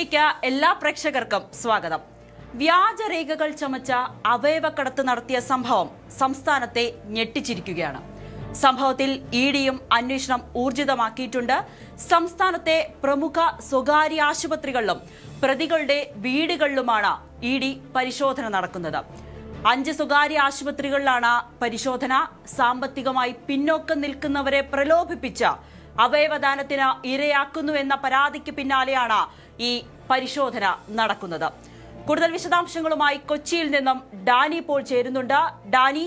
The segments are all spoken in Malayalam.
വാർത്തയിലേക്ക് എല്ലാ പ്രേക്ഷകർക്കും സ്വാഗതം. വ്യാജരേഖകൾ ചമച്ച അവയവക്കടത്ത് നടത്തിയ സംഭവം സംസ്ഥാനത്തെ ഞെട്ടിച്ചിരിക്കുകയാണ്. സംഭവത്തിൽ ഇഡിയും അന്വേഷണം ഊർജിതമാക്കിയിട്ടുണ്ട്. സംസ്ഥാനത്തെ പ്രമുഖ സ്വകാര്യ ആശുപത്രികളിലും പ്രതികളുടെ വീടുകളിലുമാണ് ഇഡി പരിശോധന നടക്കുന്നത്. 5 സ്വകാര്യ ആശുപത്രികളിലാണ് പരിശോധന. സാമ്പത്തികമായി പിന്നോക്കം നിൽക്കുന്നവരെ പ്രലോഭിപ്പിച്ച അവയവദാനത്തിന് ഇരയാക്കുന്നുവെന്ന പരാതിക്ക് പിന്നാലെയാണ് ഈ പരിശോധന നടക്കുന്നത്. കൂടുതൽ വിശദാംശങ്ങളുമായി കൊച്ചിയിൽ നിന്നും ഡാനി പോൾ ചേരുന്നുണ്ട്. ഡാനി,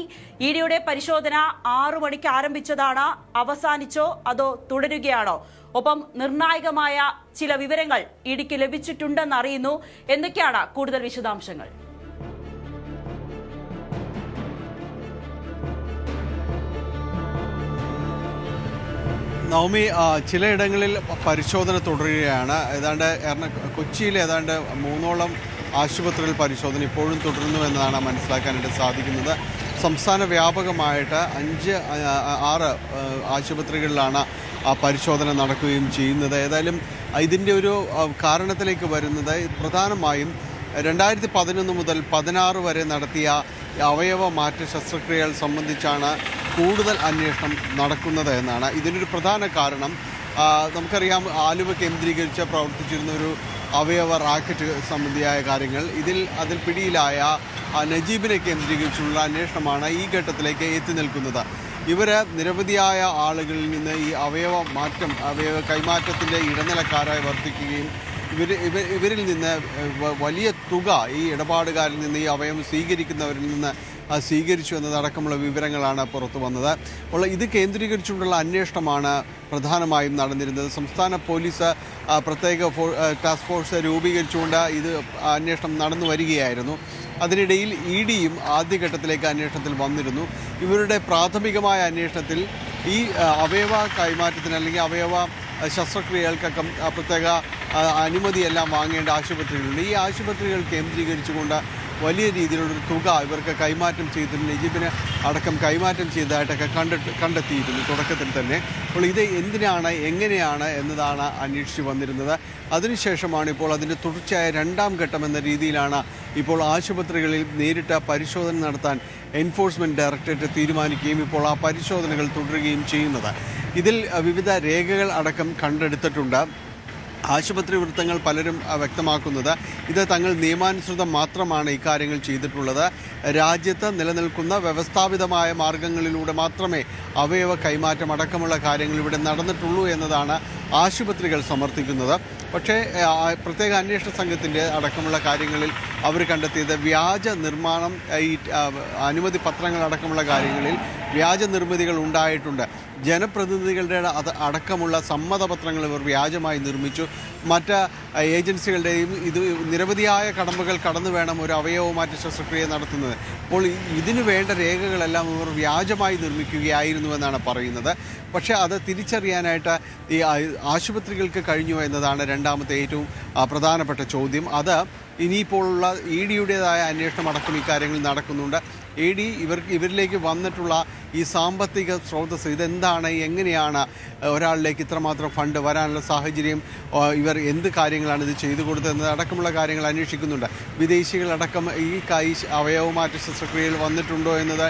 ഇഡിയുടെ പരിശോധന 6 മണിക്ക് ആരംഭിച്ചതാണ്. അവസാനിച്ചോ അതോ തുടരുകയാണോ? ഒപ്പം നിർണായകമായ ചില വിവരങ്ങൾ ഇഡിക്ക് ലഭിച്ചിട്ടുണ്ടെന്ന് അറിയുന്നു. എന്തൊക്കെയാണ് കൂടുതൽ വിശദാംശങ്ങൾ? നവമി, ചിലയിടങ്ങളിൽ പരിശോധന തുടരുകയാണ്. കൊച്ചിയിൽ ഏതാണ്ട് 3ഓളം ആശുപത്രികൾ പരിശോധന ഇപ്പോഴും തുടരുന്നു എന്നതാണ് മനസ്സിലാക്കാനായിട്ട് സാധിക്കുന്നത്. സംസ്ഥാന വ്യാപകമായിട്ട് 5-6 ആശുപത്രികളിലാണ് പരിശോധന നടക്കുകയും ചെയ്യുന്നത്. ഏതായാലും ഇതിൻ്റെ ഒരു കാരണത്തിലേക്ക് വരുന്നത് പ്രധാനമായും 2011 മുതൽ 16 വരെ നടത്തിയ അവയവ മാറ്റ ശസ്ത്രക്രിയകൾ സംബന്ധിച്ചാണ് കൂടുതൽ അന്വേഷണം നടക്കുന്നത് എന്നാണ്. ഇതിനൊരു പ്രധാന കാരണം നമുക്കറിയാം, ആലുവ കേന്ദ്രീകരിച്ച് പ്രവർത്തിച്ചിരുന്ന ഒരു അവയവ റാക്കറ്റ് സംബന്ധിയായ കാര്യങ്ങൾ. അതിൽ പിടിയിലായ നജീബിനെ കേന്ദ്രീകരിച്ചുള്ള അന്വേഷണമാണ് ഈ ഘട്ടത്തിലേക്ക് എത്തി നിൽക്കുന്നത്. നിരവധിയായ ആളുകളിൽ നിന്ന് ഈ അവയവ കൈമാറ്റത്തിൻ്റെ ഇടനിലക്കാരായി വർത്തിക്കുകയും ഇവരിൽ നിന്ന് വലിയ തുക ഈ ഇടപാടുകാരിൽ നിന്ന് ഈ അവയവം സ്വീകരിക്കുന്നവരിൽ നിന്ന് സ്വീകരിച്ചു എന്നതടക്കമുള്ള വിവരങ്ങളാണ് പുറത്തു വന്നത്. അപ്പോൾ ഇത് കേന്ദ്രീകരിച്ചുകൊണ്ടുള്ള അന്വേഷണമാണ് പ്രധാനമായും നടന്നിരുന്നത്. സംസ്ഥാന പോലീസ് പ്രത്യേക ടാസ്ക് ഫോഴ്സ് രൂപീകരിച്ചുകൊണ്ട് ഇത് അന്വേഷണം നടന്നു വരികയായിരുന്നു. അതിനിടയിൽ ഇഡിയും ആദ്യഘട്ടത്തിലേക്ക് അന്വേഷണത്തിൽ വന്നിരുന്നു. ഇവരുടെ പ്രാഥമികമായ അന്വേഷണത്തിൽ ഈ അവയവ കൈമാറ്റത്തിന് അല്ലെങ്കിൽ അവയവ ശസ്ത്രക്രിയകൾക്കൊക്കെ പ്രത്യേക അനുമതിയെല്ലാം വാങ്ങേണ്ട ആശുപത്രികളുണ്ട്. ഈ ആശുപത്രികൾ കേന്ദ്രീകരിച്ചുകൊണ്ട് വലിയ രീതിയിലുള്ളൊരു തുക ഇവർക്ക് കൈമാറ്റം ചെയ്തിട്ടുണ്ട്. നജീബിന് അടക്കം കൈമാറ്റം ചെയ്തതായിട്ടൊക്കെ കണ്ടെത്തിയിരുന്നു തുടക്കത്തിൽ തന്നെ. അപ്പോൾ ഇത് എന്തിനാണ്, എങ്ങനെയാണ് എന്നതാണ് അന്വേഷിച്ച് വന്നിരുന്നത്. അതിനുശേഷമാണ് ഇപ്പോൾ അതിൻ്റെ തുടർച്ചയായ 2ാം ഘട്ടം എന്ന രീതിയിലാണ് ഇപ്പോൾ ആശുപത്രികളിൽ നേരിട്ട് പരിശോധന നടത്താൻ എൻഫോഴ്സ്മെൻറ്റ് ഡയറക്ടറേറ്റ് തീരുമാനിക്കുകയും ഇപ്പോൾ ആ പരിശോധനകൾ തുടരുകയും ചെയ്യുന്നത്. ഇതിൽ വിവിധ രേഖകൾ അടക്കം കണ്ടെടുത്തിട്ടുണ്ട്. ആശുപത്രി വൃത്തങ്ങൾ പലരും വ്യക്തമാക്കുന്നത് ഇത് തങ്ങൾ നിയമാനുസൃതം മാത്രമാണ് ഇക്കാര്യങ്ങൾ ചെയ്തിട്ടുള്ളത്. രാജ്യത്ത് നിലനിൽക്കുന്ന വ്യവസ്ഥാപിതമായ മാർഗങ്ങളിലൂടെ മാത്രമേ അവയവ കൈമാറ്റം അടക്കമുള്ള കാര്യങ്ങൾ ഇവിടെ നടന്നിട്ടുള്ളൂ എന്നതാണ് ആശുപത്രികൾ സമർത്ഥിക്കുന്നത്. പക്ഷേ പ്രത്യേക അന്വേഷണ സംഘത്തിൻ്റെ അടക്കമുള്ള കാര്യങ്ങളിൽ അവർ കണ്ടെത്തിയത് വ്യാജ നിർമ്മാണം, ഈ അനുമതി പത്രങ്ങൾ അടക്കമുള്ള കാര്യങ്ങളിൽ വ്യാജ നിർമ്മിതികൾ ഉണ്ടായിട്ടുണ്ട്. ജനപ്രതിനിധികളുടെ അടക്കമുള്ള സമ്മതപത്രങ്ങൾ ഇവർ വ്യാജമായി നിർമ്മിച്ചു. മറ്റ് ഏജൻസികളുടെയും ഇത് നിരവധിയായ കടമ്പകൾ കടന്നു വേണം ഒരു അവയവമാറ്റ ശസ്ത്രക്രിയ നടത്തുന്നത്. അപ്പോൾ ഇതിനു വേണ്ട രേഖകളെല്ലാം ഇവർ വ്യാജമായി നിർമ്മിക്കുകയായിരുന്നുവെന്നാണ് പറയുന്നത്. പക്ഷേ അത് തിരിച്ചറിയാനായിട്ട് ഈ ആശുപത്രികൾക്ക് കഴിഞ്ഞു എന്നതാണ് രണ്ടാമത്തെ ഏറ്റവും പ്രധാനപ്പെട്ട ചോദ്യം. അത് ഇനിയിപ്പോഴുള്ള ഇഡിയുടേതായ അന്വേഷണം അടക്കം ഇക്കാര്യങ്ങൾ നടക്കുന്നുണ്ട്. ഇഡി ഇവരിലേക്ക് വന്നിട്ടുള്ള ഈ സാമ്പത്തിക സ്രോതസ് ഇതെന്താണ്, എങ്ങനെയാണ് ഒരാളിലേക്ക് ഇത്രമാത്രം ഫണ്ട് വരാനുള്ള സാഹചര്യം, ഇവർ എന്ത് കാര്യങ്ങളാണ് ഇത് ചെയ്തു കൊടുത്തത് അടക്കമുള്ള കാര്യങ്ങൾ അന്വേഷിക്കുന്നുണ്ട്. വിദേശികളടക്കം ഈ അവയവമാറ്റ ശസ്ത്രക്രിയയിൽ വന്നിട്ടുണ്ടോ എന്നത്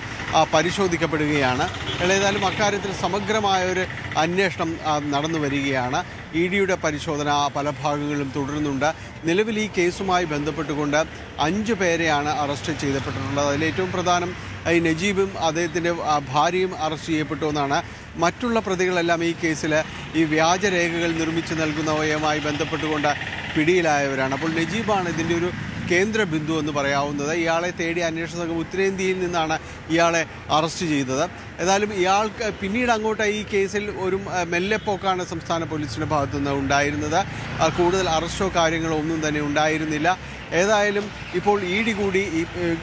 പരിശോധിക്കപ്പെടുകയാണ്. ഏതായാലും അക്കാര്യത്തിൽ സമഗ്രമായ ഒരു അന്വേഷണം നടന്നു വരികയാണ്. ഇഡിയുടെ പരിശോധന പല ഭാഗങ്ങളിലും തുടരുന്നുണ്ട്. നിലവിൽ ഈ കേസുമായി ബന്ധപ്പെട്ടുകൊണ്ട് 5 പേരെയാണ് അറസ്റ്റ് ചെയ്യപ്പെട്ടിട്ടുള്ളത്. അതിലേറ്റവും പ്രധാനം ഈ നജീബും അദ്ദേഹത്തിൻ്റെ ഭാര്യയും അറസ്റ്റ് ചെയ്യപ്പെട്ടു എന്നാണ്. മറ്റുള്ള പ്രതികളെല്ലാം ഈ കേസിൽ ഈ വ്യാജരേഖകൾ നിർമ്മിച്ച് നൽകുന്നവയുമായി ബന്ധപ്പെട്ടുകൊണ്ട് പിടിയിലായവരാണ്. അപ്പോൾ നജീബാണ് ഇതിൻ്റെ ഒരു കേന്ദ്ര ബിന്ദു എന്ന് പറയാവുന്നത്. ഇയാളെ തേടി അന്വേഷണ സംഘം ഉത്തരേന്ത്യയിൽ നിന്നാണ് ഇയാളെ അറസ്റ്റ് ചെയ്തത്. ഏതായാലും ഇയാൾക്ക് പിന്നീട് അങ്ങോട്ട് ഈ കേസിൽ ഒരു മെല്ലെപ്പോക്കാണ് സംസ്ഥാന പോലീസിൻ്റെ ഭാഗത്തുനിന്ന് ഉണ്ടായിരുന്നത്. കൂടുതൽ അറസ്റ്റോ കാര്യങ്ങളോ ഒന്നും തന്നെ ഉണ്ടായിരുന്നില്ല. ഏതായാലും ഇപ്പോൾ ഇഡി കൂടി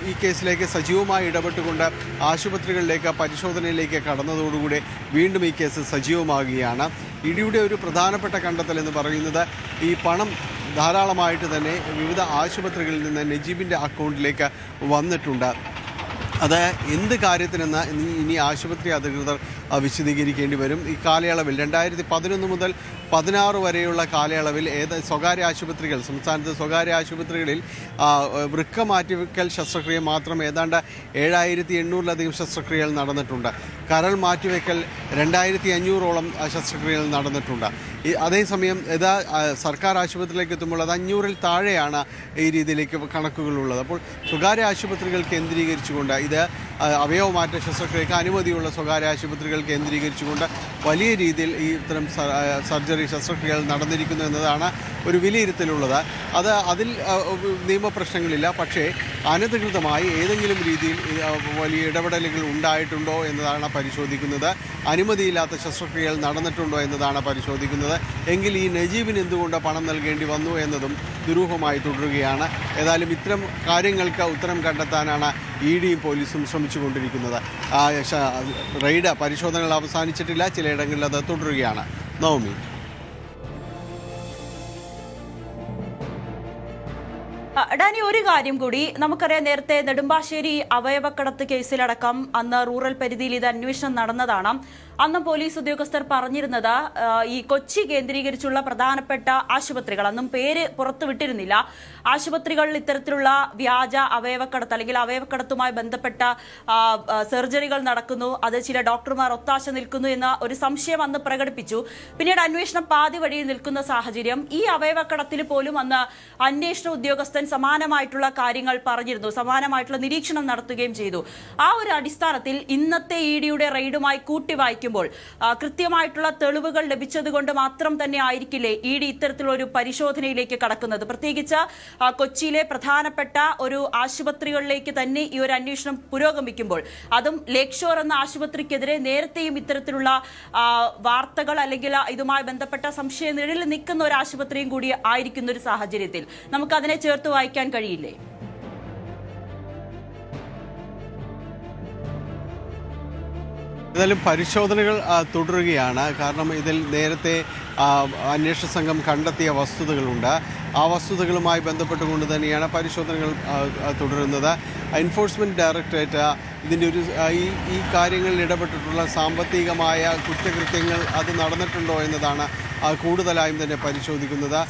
ഈ കേസിലേക്ക് സജീവമായി ഇടപെട്ടുകൊണ്ട് ആശുപത്രികളിലേക്ക് പരിശോധനയിലേക്ക് കടന്നതോടുകൂടി വീണ്ടും ഈ കേസ് സജീവമാകുകയാണ്. ഇഡിയുടെ ഒരു പ്രധാനപ്പെട്ട കണ്ടെത്തൽ എന്ന് പറയുന്നത് ഈ പണം ധാരാളമായിട്ട് തന്നെ വിവിധ ആശുപത്രികളിൽ നിന്ന് നജീബിൻ്റെ അക്കൗണ്ടിലേക്ക് വന്നിട്ടുണ്ട്. അത് എന്ത് കാര്യത്തിനെന്ന് ഇനി ആശുപത്രി അധികൃതർ വിശദീകരിക്കേണ്ടി വരും. ഈ കാലയളവിൽ 2011 മുതൽ 16 വരെയുള്ള കാലയളവിൽ സ്വകാര്യ ആശുപത്രികൾ, സംസ്ഥാനത്തെ സ്വകാര്യ ആശുപത്രികളിൽ വൃക്ക മാറ്റിവെക്കൽ ശസ്ത്രക്രിയ മാത്രം ഏതാണ്ട് 7800-ലധികം ശസ്ത്രക്രിയകൾ നടന്നിട്ടുണ്ട്. കരൾ മാറ്റിവെക്കൽ 2500-ഓളം ശസ്ത്രക്രിയകൾ നടന്നിട്ടുണ്ട്. അതേസമയം സർക്കാർ ആശുപത്രിയിലേക്ക് എത്തുമ്പോൾ അത് 500-ൽ താഴെയാണ് ഈ രീതിയിലേക്ക് കണക്കുകളുള്ളത്. അപ്പോൾ സ്വകാര്യ ആശുപത്രികൾ കേന്ദ്രീകരിച്ചുകൊണ്ട് ഇത് അവയവമാറ്റ ശസ്ത്രക്രിയക്ക് അനുമതിയുള്ള സ്വകാര്യ ആശുപത്രികൾ കേന്ദ്രീകരിച്ചുകൊണ്ട് വലിയ രീതിയിൽ ഈ ഇത്തരം സർജറി ശസ്ത്രക്രിയകൾ നടന്നിരിക്കുന്നു എന്നതാണ് ഒരു വിലയിരുത്തലുള്ളത്. അതിൽ നിയമപ്രശ്നങ്ങളില്ല. പക്ഷേ അനധികൃതമായി ഏതെങ്കിലും രീതിയിൽ വലിയ ഇടപെടലുകൾ ഉണ്ടായിട്ടുണ്ടോ എന്നതാണ് പരിശോധിക്കുന്നത്. അനുമതിയില്ലാത്ത ശസ്ത്രക്രിയകൾ നടന്നിട്ടുണ്ടോ എന്നതാണ് പരിശോധിക്കുന്നത്. എങ്കിൽ ഈ നജീബിന് എന്തുകൊണ്ട് പണം നൽകേണ്ടി വന്നു എന്നതും ദുരൂഹമായി തുടരുകയാണ്. ഏതായാലും ഇത്തരം കാര്യങ്ങൾക്ക് ഉത്തരം കണ്ടെത്താനാണ് ഇഡിയും പോലീസും ശ്രമിച്ചുകൊണ്ടിരിക്കുന്നത്. റെയ്ഡ് പരിശോധനകൾ അവസാനിച്ചിട്ടില്ല, ചിലയിടങ്ങളിൽ അത് തുടരുകയാണ്. നവമി. ഡാനി, ഒരു കാര്യം കൂടി നമുക്കറിയാം. നേരത്തെ നെടുമ്പാശ്ശേരി അവയവക്കടത്ത് കേസിലടക്കം അന്ന് റൂറൽ പരിധിയിൽ ഇത് അന്വേഷണം നടന്നതാണ്. അന്ന് പോലീസ് ഉദ്യോഗസ്ഥർ പറഞ്ഞിരുന്നത് ഈ കൊച്ചി കേന്ദ്രീകരിച്ചുള്ള പ്രധാനപ്പെട്ട ആശുപത്രികൾ, അന്നും പേര് പുറത്തുവിട്ടിരുന്നില്ല, ആശുപത്രികളിൽ ഇത്തരത്തിലുള്ള വ്യാജ അവയവക്കടത്ത് അല്ലെങ്കിൽ അവയവക്കടത്തുമായി ബന്ധപ്പെട്ട സർജറികൾ നടക്കുന്നു, അത് ചില ഡോക്ടർമാർ ഒത്താശ നിൽക്കുന്നു എന്ന ഒരു സംശയം അന്ന് പ്രകടിപ്പിച്ചു. പിന്നീട് അന്വേഷണം പാതി വഴിയിൽ നിൽക്കുന്ന സാഹചര്യം. ഈ അവയവക്കടത്തിൽ പോലും അന്ന് അന്വേഷണ ഉദ്യോഗസ്ഥൻ സമാനമായിട്ടുള്ള കാര്യങ്ങൾ പറഞ്ഞിരുന്നു, സമാനമായിട്ടുള്ള നിരീക്ഷണം നടത്തുകയും ചെയ്തു. ആ ഒരു അടിസ്ഥാനത്തിൽ ഇന്നത്തെ ഇഡിയുടെ റെയ്ഡുമായി കൂട്ടിവായിക്കുമ്പോൾ കൃത്യമായിട്ടുള്ള തെളിവുകൾ ലഭിച്ചതുകൊണ്ട് മാത്രം തന്നെ ആയിരിക്കില്ലേ ഇഡി ഇത്തരത്തിലുള്ള ഒരു പരിശോധനയിലേക്ക് കടക്കുന്നത്? പ്രത്യേകിച്ച് കൊച്ചിയിലെ പ്രധാനപ്പെട്ട ഒരു ആശുപത്രികളിലേക്ക് തന്നെ ഈ ഒരു അന്വേഷണം പുരോഗമിക്കുമ്പോൾ, അതും ലേക്ക് ഷോർ എന്ന ആശുപത്രിക്കെതിരെ നേരത്തെയും ഇത്തരത്തിലുള്ള വാർത്തകൾ അല്ലെങ്കിൽ ഇതുമായി ബന്ധപ്പെട്ട സംശയ നിഴലിൽ നിൽക്കുന്ന ഒരു ആശുപത്രിയും കൂടി ആയിരിക്കുന്ന ഒരു സാഹചര്യത്തിൽ നമുക്ക് അതിനെ ചേർത്ത് വായിക്കാൻ കഴിയില്ലേ? ഏതായാലും പരിശോധനകൾ തുടരുകയാണ്. കാരണം ഇതിൽ നേരത്തെ അന്വേഷണ സംഘം കണ്ടെത്തിയ വസ്തുതകളുണ്ട്. ആ വസ്തുതകളുമായി ബന്ധപ്പെട്ടുകൊണ്ട് തന്നെയാണ് പരിശോധനകൾ തുടരുന്നത്. എൻഫോഴ്സ്മെൻറ്റ് ഡയറക്ടറേറ്റ് ഇതിൻ്റെ ഈ കാര്യങ്ങളിൽ ഇടപെട്ടിട്ടുള്ള സാമ്പത്തികമായ കുറ്റകൃത്യങ്ങൾ അത് നടന്നിട്ടുണ്ടോ എന്നതാണ് കൂടുതലായും തന്നെ പരിശോധിക്കുന്നത്.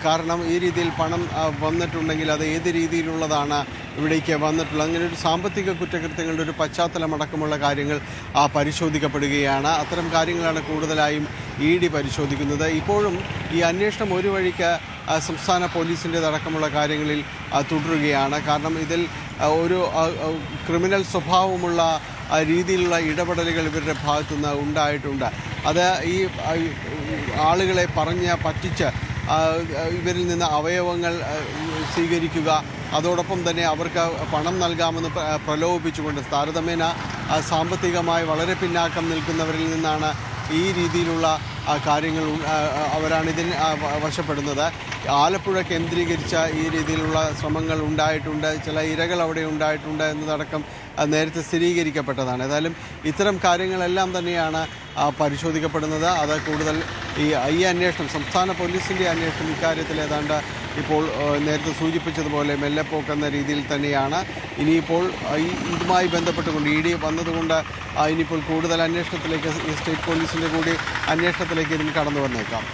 കാരണം ഈ രീതിയിൽ പണം വന്നിട്ടുണ്ടെങ്കിൽ അത് ഏത് രീതിയിലുള്ളതാണ് ഇവിടേക്ക് വന്നിട്ടുള്ളത്, അങ്ങനെ ഒരു സാമ്പത്തിക കുറ്റകൃത്യങ്ങളുടെ ഒരു പശ്ചാത്തലമടക്കമുള്ള കാര്യങ്ങൾ പരിശോധിക്കപ്പെടുകയാണ്. അത്തരം കാര്യങ്ങളാണ് കൂടുതലായും ഇഡി പരിശോധിക്കുന്നത്. ഇപ്പോഴും ഈ അന്വേഷണം ഒരു വഴിക്ക് സംസ്ഥാന പോലീസിൻ്റെതടക്കമുള്ള കാര്യങ്ങളിൽ തുടരുകയാണ്. കാരണം ഇതിൽ ഒരു ക്രിമിനൽ സ്വഭാവമുള്ള രീതിയിലുള്ള ഇടപെടലുകൾ ഇവരുടെ ഭാഗത്തുനിന്ന് ഉണ്ടായിട്ടുണ്ട്. അത് ഈ ആളുകളെ പറഞ്ഞ് പറ്റിച്ച് ഇവരിൽ നിന്ന് അവയവങ്ങൾ സ്വീകരിക്കുക, അതോടൊപ്പം തന്നെ അവർക്ക് പണം നൽകാമെന്ന് പ്രലോഭിപ്പിച്ചുകൊണ്ട് താരതമ്യേന സാമ്പത്തികമായി വളരെ പിന്നാക്കം നിൽക്കുന്നവരിൽ നിന്നാണ് ഈ രീതിയിലുള്ള കാര്യങ്ങൾ അവരാണ് ഇതിന് വശപ്പെടുന്നത്. ആലപ്പുഴ കേന്ദ്രീകരിച്ച ഈ രീതിയിലുള്ള ശ്രമങ്ങൾ ഉണ്ടായിട്ടുണ്ട്, ചില ഇരകൾ അവിടെ ഉണ്ടായിട്ടുണ്ട് എന്നതടക്കം നേരത്തെ സ്ഥിരീകരിക്കപ്പെട്ടതാണ്. ഏതായാലും ഇത്തരം കാര്യങ്ങളെല്ലാം തന്നെയാണ് പരിശോധിക്കപ്പെടുന്നത്. അത് കൂടുതൽ ഈ അന്വേഷണം, സംസ്ഥാന പോലീസിൻ്റെ അന്വേഷണം ഇക്കാര്യത്തിൽ ഏതാണ്ട് ഇപ്പോൾ നേരത്തെ സൂചിപ്പിച്ചതുപോലെ മെല്ലെപ്പോക്കെന്ന രീതിയിൽ തന്നെയാണ്. ഇനിയിപ്പോൾ ഇതുമായി ബന്ധപ്പെട്ടുകൊണ്ട് ഇഡി വന്നതുകൊണ്ട് ഇനിയിപ്പോൾ കൂടുതൽ അന്വേഷണത്തിലേക്ക് സ്റ്റേറ്റ് പോലീസിൻ്റെ കൂടി അന്വേഷണത്തിലേക്ക് ഇതിന് കടന്നു വന്നേക്കാം.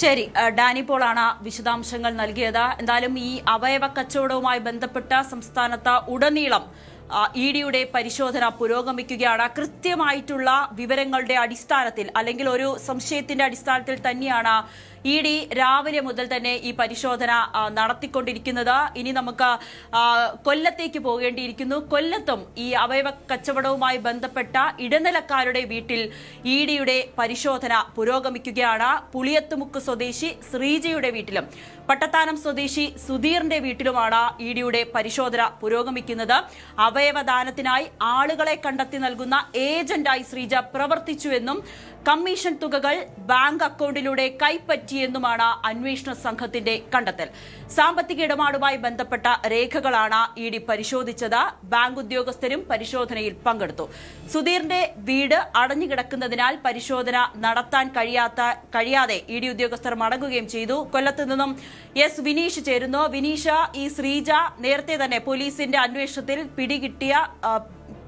ശരി, ഡാനി പോളാണ് വിശദാംശങ്ങൾ നൽകിയത്. എന്തായാലും ഈ അവയവ കച്ചവടവുമായി ബന്ധപ്പെട്ട സംസ്ഥാനത്ത് ഉടനീളം ഇഡിയുടെ പരിശോധന പുരോഗമിക്കുകയാണ്. കൃത്യമായിട്ടുള്ള വിവരങ്ങളുടെ അടിസ്ഥാനത്തിൽ അല്ലെങ്കിൽ ഒരു സംശയത്തിന്റെ അടിസ്ഥാനത്തിൽ തന്നെയാണ് ഇഡി രാവിലെ മുതൽ തന്നെ ഈ പരിശോധന നടത്തിക്കൊണ്ടിരിക്കുന്നത്. ഇനി നമുക്ക് കൊല്ലത്തേക്ക് പോകേണ്ടിയിരിക്കുന്നു. കൊല്ലത്തും ഈ അവയവ കച്ചവടവുമായി ബന്ധപ്പെട്ട ഇടനിലക്കാരുടെ വീട്ടിൽ ഇഡിയുടെ പരിശോധന പുരോഗമിക്കുകയാണ്. പുളിയത്തുമുക്ക് സ്വദേശി ശ്രീജയുടെ വീട്ടിലും പട്ടത്താനം സ്വദേശി സുധീറിന്റെ വീട്ടിലുമാണ് ഇഡിയുടെ പരിശോധന പുരോഗമിക്കുന്നത്. അവയവദാനത്തിനായി ആളുകളെ കണ്ടെത്തി നൽകുന്ന ഏജന്റായി ശ്രീജ പ്രവർത്തിച്ചുവെന്നും കമ്മീഷൻ തുകകൾ ബാങ്ക് അക്കൗണ്ടിലൂടെ കൈപ്പറ്റിയെന്നുമാണ് അന്വേഷണ സംഘത്തിന്റെ കണ്ടെത്തൽ. സാമ്പത്തിക ഇടപാടുമായി ബന്ധപ്പെട്ട രേഖകളാണ് ഇഡി പരിശോധിച്ചത്. ബാങ്ക് ഉദ്യോഗസ്ഥരും പരിശോധനയിൽ പങ്കെടുത്തു. സുധീറിന്റെ വീട് അടഞ്ഞുകിടക്കുന്നതിനാൽ പരിശോധന നടത്താൻ കഴിയാതെ ഇഡി ഉദ്യോഗസ്ഥർ മടങ്ങുകയും ചെയ്തു. കൊല്ലത്ത് നിന്നും എസ് വിനീഷ് ചേരുന്നു. വിനീഷ, ഈ ശ്രീജ നേരത്തെ തന്നെ പോലീസിന്റെ അന്വേഷണത്തിൽ പിടികിട്ടിയ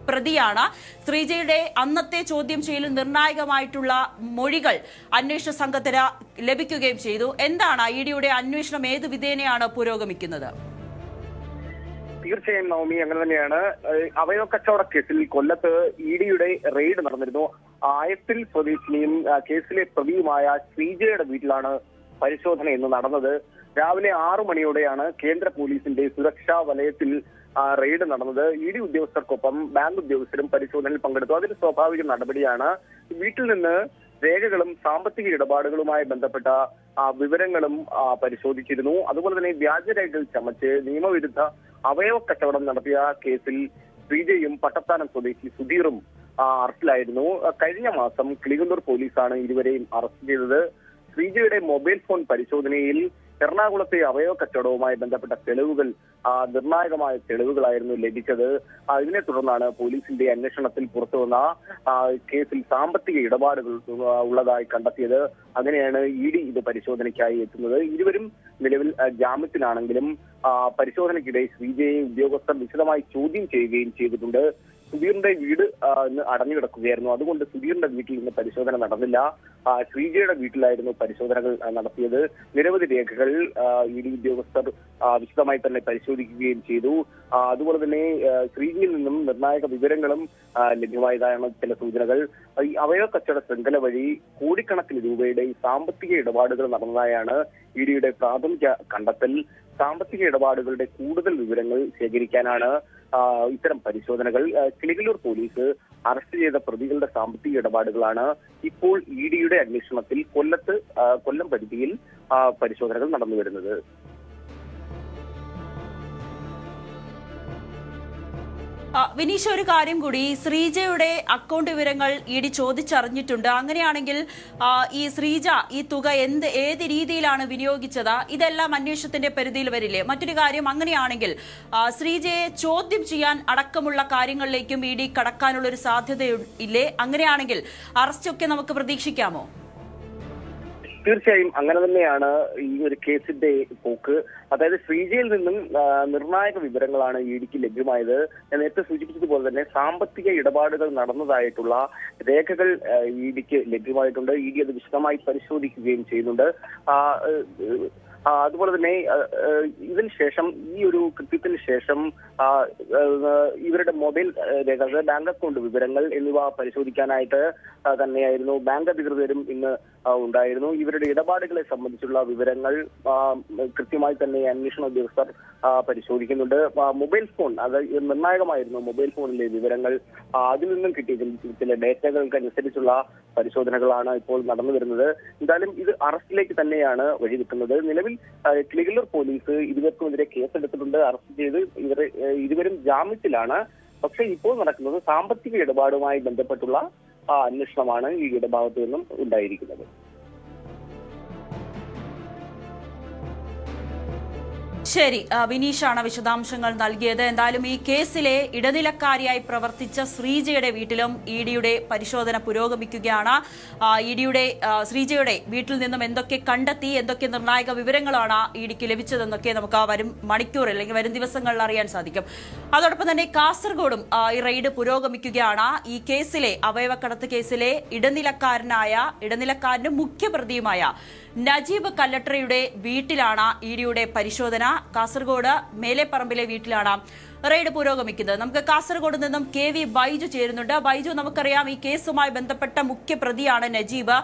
പ്രതിയാണ്. ശ്രീജയുടെ അന്നത്തെ ചോദ്യം ചെയ്യലിൽ നിർണായകമായിട്ടുള്ള മൊഴികൾ അന്വേഷണ സംഘത്തിന് ലഭിക്കുകയും ചെയ്തു. എന്താണ് ഇഡിയുടെ അന്വേഷണം, ഏത് വിധേനയാണ് പുരോഗമിക്കുന്നത്? തീർച്ചയായും നവമി, അങ്ങനെ തന്നെയാണ്. അവയവ കച്ചവട കേസിൽ കൊല്ലത്ത് ഇഡിയുടെ റെയ്ഡ് നടന്നിരുന്നു. ആയത്തിൽ സ്വദേശിനിയും കേസിലെ പ്രതിയുമായ ശ്രീജയുടെ വീട്ടിലാണ് പരിശോധന ഇന്ന് നടന്നത്. രാവിലെ 6 മണിയോടെയാണ് കേന്ദ്ര പോലീസിന്റെ സുരക്ഷാ വലയത്തിൽ റെയ്ഡ് നടന്നത്. ഇഡി ഉദ്യോഗസ്ഥർക്കൊപ്പം ബാങ്ക് ഉദ്യോഗസ്ഥരും പരിശോധനയിൽ പങ്കെടുത്തു. അതൊരു സ്വാഭാവിക നടപടിയാണ്. വീട്ടിൽ നിന്ന് രേഖകളും സാമ്പത്തിക ഇടപാടുകളുമായി ബന്ധപ്പെട്ട വിവരങ്ങളും പരിശോധിച്ചിരുന്നു. അതുപോലെ തന്നെ വ്യാജരേഖകൾ ചമച്ച് നിയമവിരുദ്ധ അവയവ കച്ചവടം നടത്തിയ കേസിൽ ശ്രീജയും പട്ടത്താനം സ്വദേശി സുധീറും അറസ്റ്റിലായിരുന്നു. കഴിഞ്ഞ മാസം കിളികന്നൂർ പോലീസാണ് ഇരുവരെയും അറസ്റ്റ് ചെയ്തത്. ശ്രീജയുടെ മൊബൈൽ ഫോൺ പരിശോധനയിൽ എറണാകുളത്തെ അവയവ കച്ചവടവുമായി ബന്ധപ്പെട്ട തെളിവുകൾ നിർണായകമായ തെളിവുകളായിരുന്നു ലഭിച്ചത്. ഇതിനെ തുടർന്നാണ് പോലീസിന്റെ അന്വേഷണത്തിൽ പുറത്തുവന്ന കേസിൽ സാമ്പത്തിക ഇടപാടുകൾ ഉള്ളതായി കണ്ടെത്തിയത്. അങ്ങനെയാണ് ഇഡി ഇത് പരിശോധനയ്ക്കായി എത്തുന്നത്. ഇരുവരും നിലവിൽ ജാമ്യത്തിലാണെങ്കിലും പരിശോധനയ്ക്കിടെ ശ്രീജയെ ഉദ്യോഗസ്ഥർ വിശദമായി ചോദ്യം ചെയ്യുകയും ചെയ്തിട്ടുണ്ട്. സുധീറിന്റെ വീട് ഇന്ന് അടഞ്ഞുകിടക്കുകയായിരുന്നു. അതുകൊണ്ട് സുധീറിന്റെ വീട്ടിൽ ഇന്ന് പരിശോധന നടന്നില്ല. ശ്രീജയുടെ വീട്ടിലായിരുന്നു പരിശോധനകൾ നടത്തിയത്. നിരവധി രേഖകൾ ഇഡി ഉദ്യോഗസ്ഥർ വിശദമായി തന്നെ പരിശോധിക്കുകയും ചെയ്തു. അതുപോലെ തന്നെ ശ്രീജയിൽ നിന്നും നിർണായക വിവരങ്ങളും ലഭ്യമായതാണ് ചില സൂചനകൾ. ഈ അവയവ കച്ചവട ശൃംഖല വഴി കോടിക്കണക്കിന് രൂപയുടെ സാമ്പത്തിക ഇടപാടുകൾ നടന്നതായാണ് ഇഡിയുടെ പ്രാഥമിക കണ്ടെത്തൽ. സാമ്പത്തിക ഇടപാടുകളുടെ കൂടുതൽ വിവരങ്ങൾ ശേഖരിക്കാനാണ് ഇത്തരം പരിശോധനകൾ. കിളികല്ലൂർ പോലീസ് അറസ്റ്റ് ചെയ്ത പ്രതികളുടെ സാമ്പത്തിക ഇടപാടുകളാണ് ഇപ്പോൾ ഇഡിയുടെ അന്വേഷണത്തിൽ കൊല്ലം പരിധിയിൽ പരിശോധനകൾ നടന്നുവരുന്നത്. വിനീഷ്, ഒരു കാര്യം കൂടി, ശ്രീജയുടെ അക്കൗണ്ട് വിവരങ്ങൾ ഇഡി ചോദിച്ചറിഞ്ഞിട്ടുണ്ട്. അങ്ങനെയാണെങ്കിൽ ഈ ശ്രീജ ഈ തുക ഏത് രീതിയിലാണ് വിനിയോഗിച്ചത്, ഇതെല്ലാം അന്വേഷണത്തിന്റെ പരിധിയിൽ വരില്ലേ? മറ്റൊരു കാര്യം, അങ്ങനെയാണെങ്കിൽ ശ്രീജയെ ചോദ്യം ചെയ്യാൻ അടക്കമുള്ള കാര്യങ്ങളിലേക്കും ഇഡി കടക്കാനുള്ള ഒരു സാധ്യതയില്ലേ? അങ്ങനെയാണെങ്കിൽ അറസ്റ്റൊക്കെ നമുക്ക് പ്രതീക്ഷിക്കാമോ? തീർച്ചയായും അങ്ങനെ തന്നെയാണ് ഈ ഒരു കേസിന്റെ പോക്ക്. അതായത് ശ്രീജയിൽ നിന്നും നിർണായക വിവരങ്ങളാണ് ഇഡിക്ക് ലഭ്യമായത്. ഞാൻ നേരത്തെ സൂചിപ്പിച്ചതുപോലെ തന്നെ സാമ്പത്തിക ഇടപാടുകൾ നടന്നതായിട്ടുള്ള രേഖകൾ ഇഡിക്ക് ലഭ്യമായിട്ടുണ്ട്. ഇഡി അത് വിശദമായി പരിശോധിക്കുകയും ചെയ്യുന്നുണ്ട്. അതുപോലെ തന്നെ ഇതിന് ശേഷം ഈ ഒരു കൃത്യത്തിന് ശേഷം ഇവരുടെ മൊബൈൽ രേഖകൾ, ബാങ്ക് അക്കൗണ്ട് വിവരങ്ങൾ എന്നിവ പരിശോധിക്കാനായിട്ട് തന്നെയായിരുന്നു ബാങ്ക് അധികൃതരും ഇന്ന് ഉണ്ടായിരുന്നു. ഇവരുടെ ഇടപാടുകളെ സംബന്ധിച്ചുള്ള വിവരങ്ങൾ കൃത്യമായി തന്നെ അന്വേഷണ ഉദ്യോഗസ്ഥർ പരിശോധിക്കുന്നുണ്ട്. മൊബൈൽ ഫോൺ, അത് നിർണായകമായിരുന്നു മൊബൈൽ ഫോണിലെ വിവരങ്ങൾ. അതിൽ നിന്നും കിട്ടിയ ചില ഡേറ്റകൾക്കനുസരിച്ചുള്ള പരിശോധനകളാണ് ഇപ്പോൾ നടന്നു വരുന്നത്. എന്തായാലും ഇത് അറസ്റ്റിലേക്ക് തന്നെയാണ് വഴിവെക്കുന്നത്. നിലവിൽ കിളികല്ലൂർ പോലീസ് ഇരുവർക്കുമെതിരെ കേസെടുത്തിട്ടുണ്ട്. അറസ്റ്റ് ചെയ്ത് ഇരുവരും ജാമ്യത്തിലാണ്. പക്ഷെ ഇപ്പോൾ നടക്കുന്നത് സാമ്പത്തിക ഇടപാടുമായി ബന്ധപ്പെട്ടുള്ള അന്വേഷണമാണ് ഇഡിയുടെ ഭാഗത്തു നിന്നും ഉണ്ടായിരിക്കുന്നത്. ശരി, വിനീഷാണ് വിശദാംശങ്ങൾ നൽകിയത്. എന്തായാലും ഈ കേസിലെ ഇടനിലക്കാരിയായി പ്രവർത്തിച്ച ശ്രീജയുടെ വീട്ടിലും ഇഡിയുടെ പരിശോധന പുരോഗമിക്കുകയാണ്. ശ്രീജയുടെ വീട്ടിൽ നിന്നും എന്തൊക്കെ കണ്ടെത്തി, എന്തൊക്കെ നിർണായക വിവരങ്ങളാണ് ഇഡിക്ക് ലഭിച്ചതെന്നൊക്കെ നമുക്ക് വരും മണിക്കൂർ അല്ലെങ്കിൽ വരും ദിവസങ്ങളിൽ അറിയാൻ സാധിക്കും. അതോടൊപ്പം തന്നെ കാസർഗോഡും ഈ റെയ്ഡ് പുരോഗമിക്കുകയാണ്. ഈ കേസിലെ അവയവക്കടത്ത് കേസിലെ ഇടനിലക്കാരന്റെ മുഖ്യപ്രതിയുമായ നജീബ് കല്ലട്രയുടെ വീട്ടിലാണ് ഇഡിയുടെ പരിശോധന. കാസർഗോഡ് മേലെപ്പറമ്പിലെ വീട്ടിലാണ് റെയ്ഡ് പുരോഗമിക്കുന്നത്. നമുക്ക് കാസർഗോഡ് നിന്നും KV ബൈജു ചേരുന്നുണ്ട്. ബൈജു, നമുക്കറിയാം ഈ കേസുമായി ബന്ധപ്പെട്ട മുഖ്യപ്രതിയാണ് നജീബ്.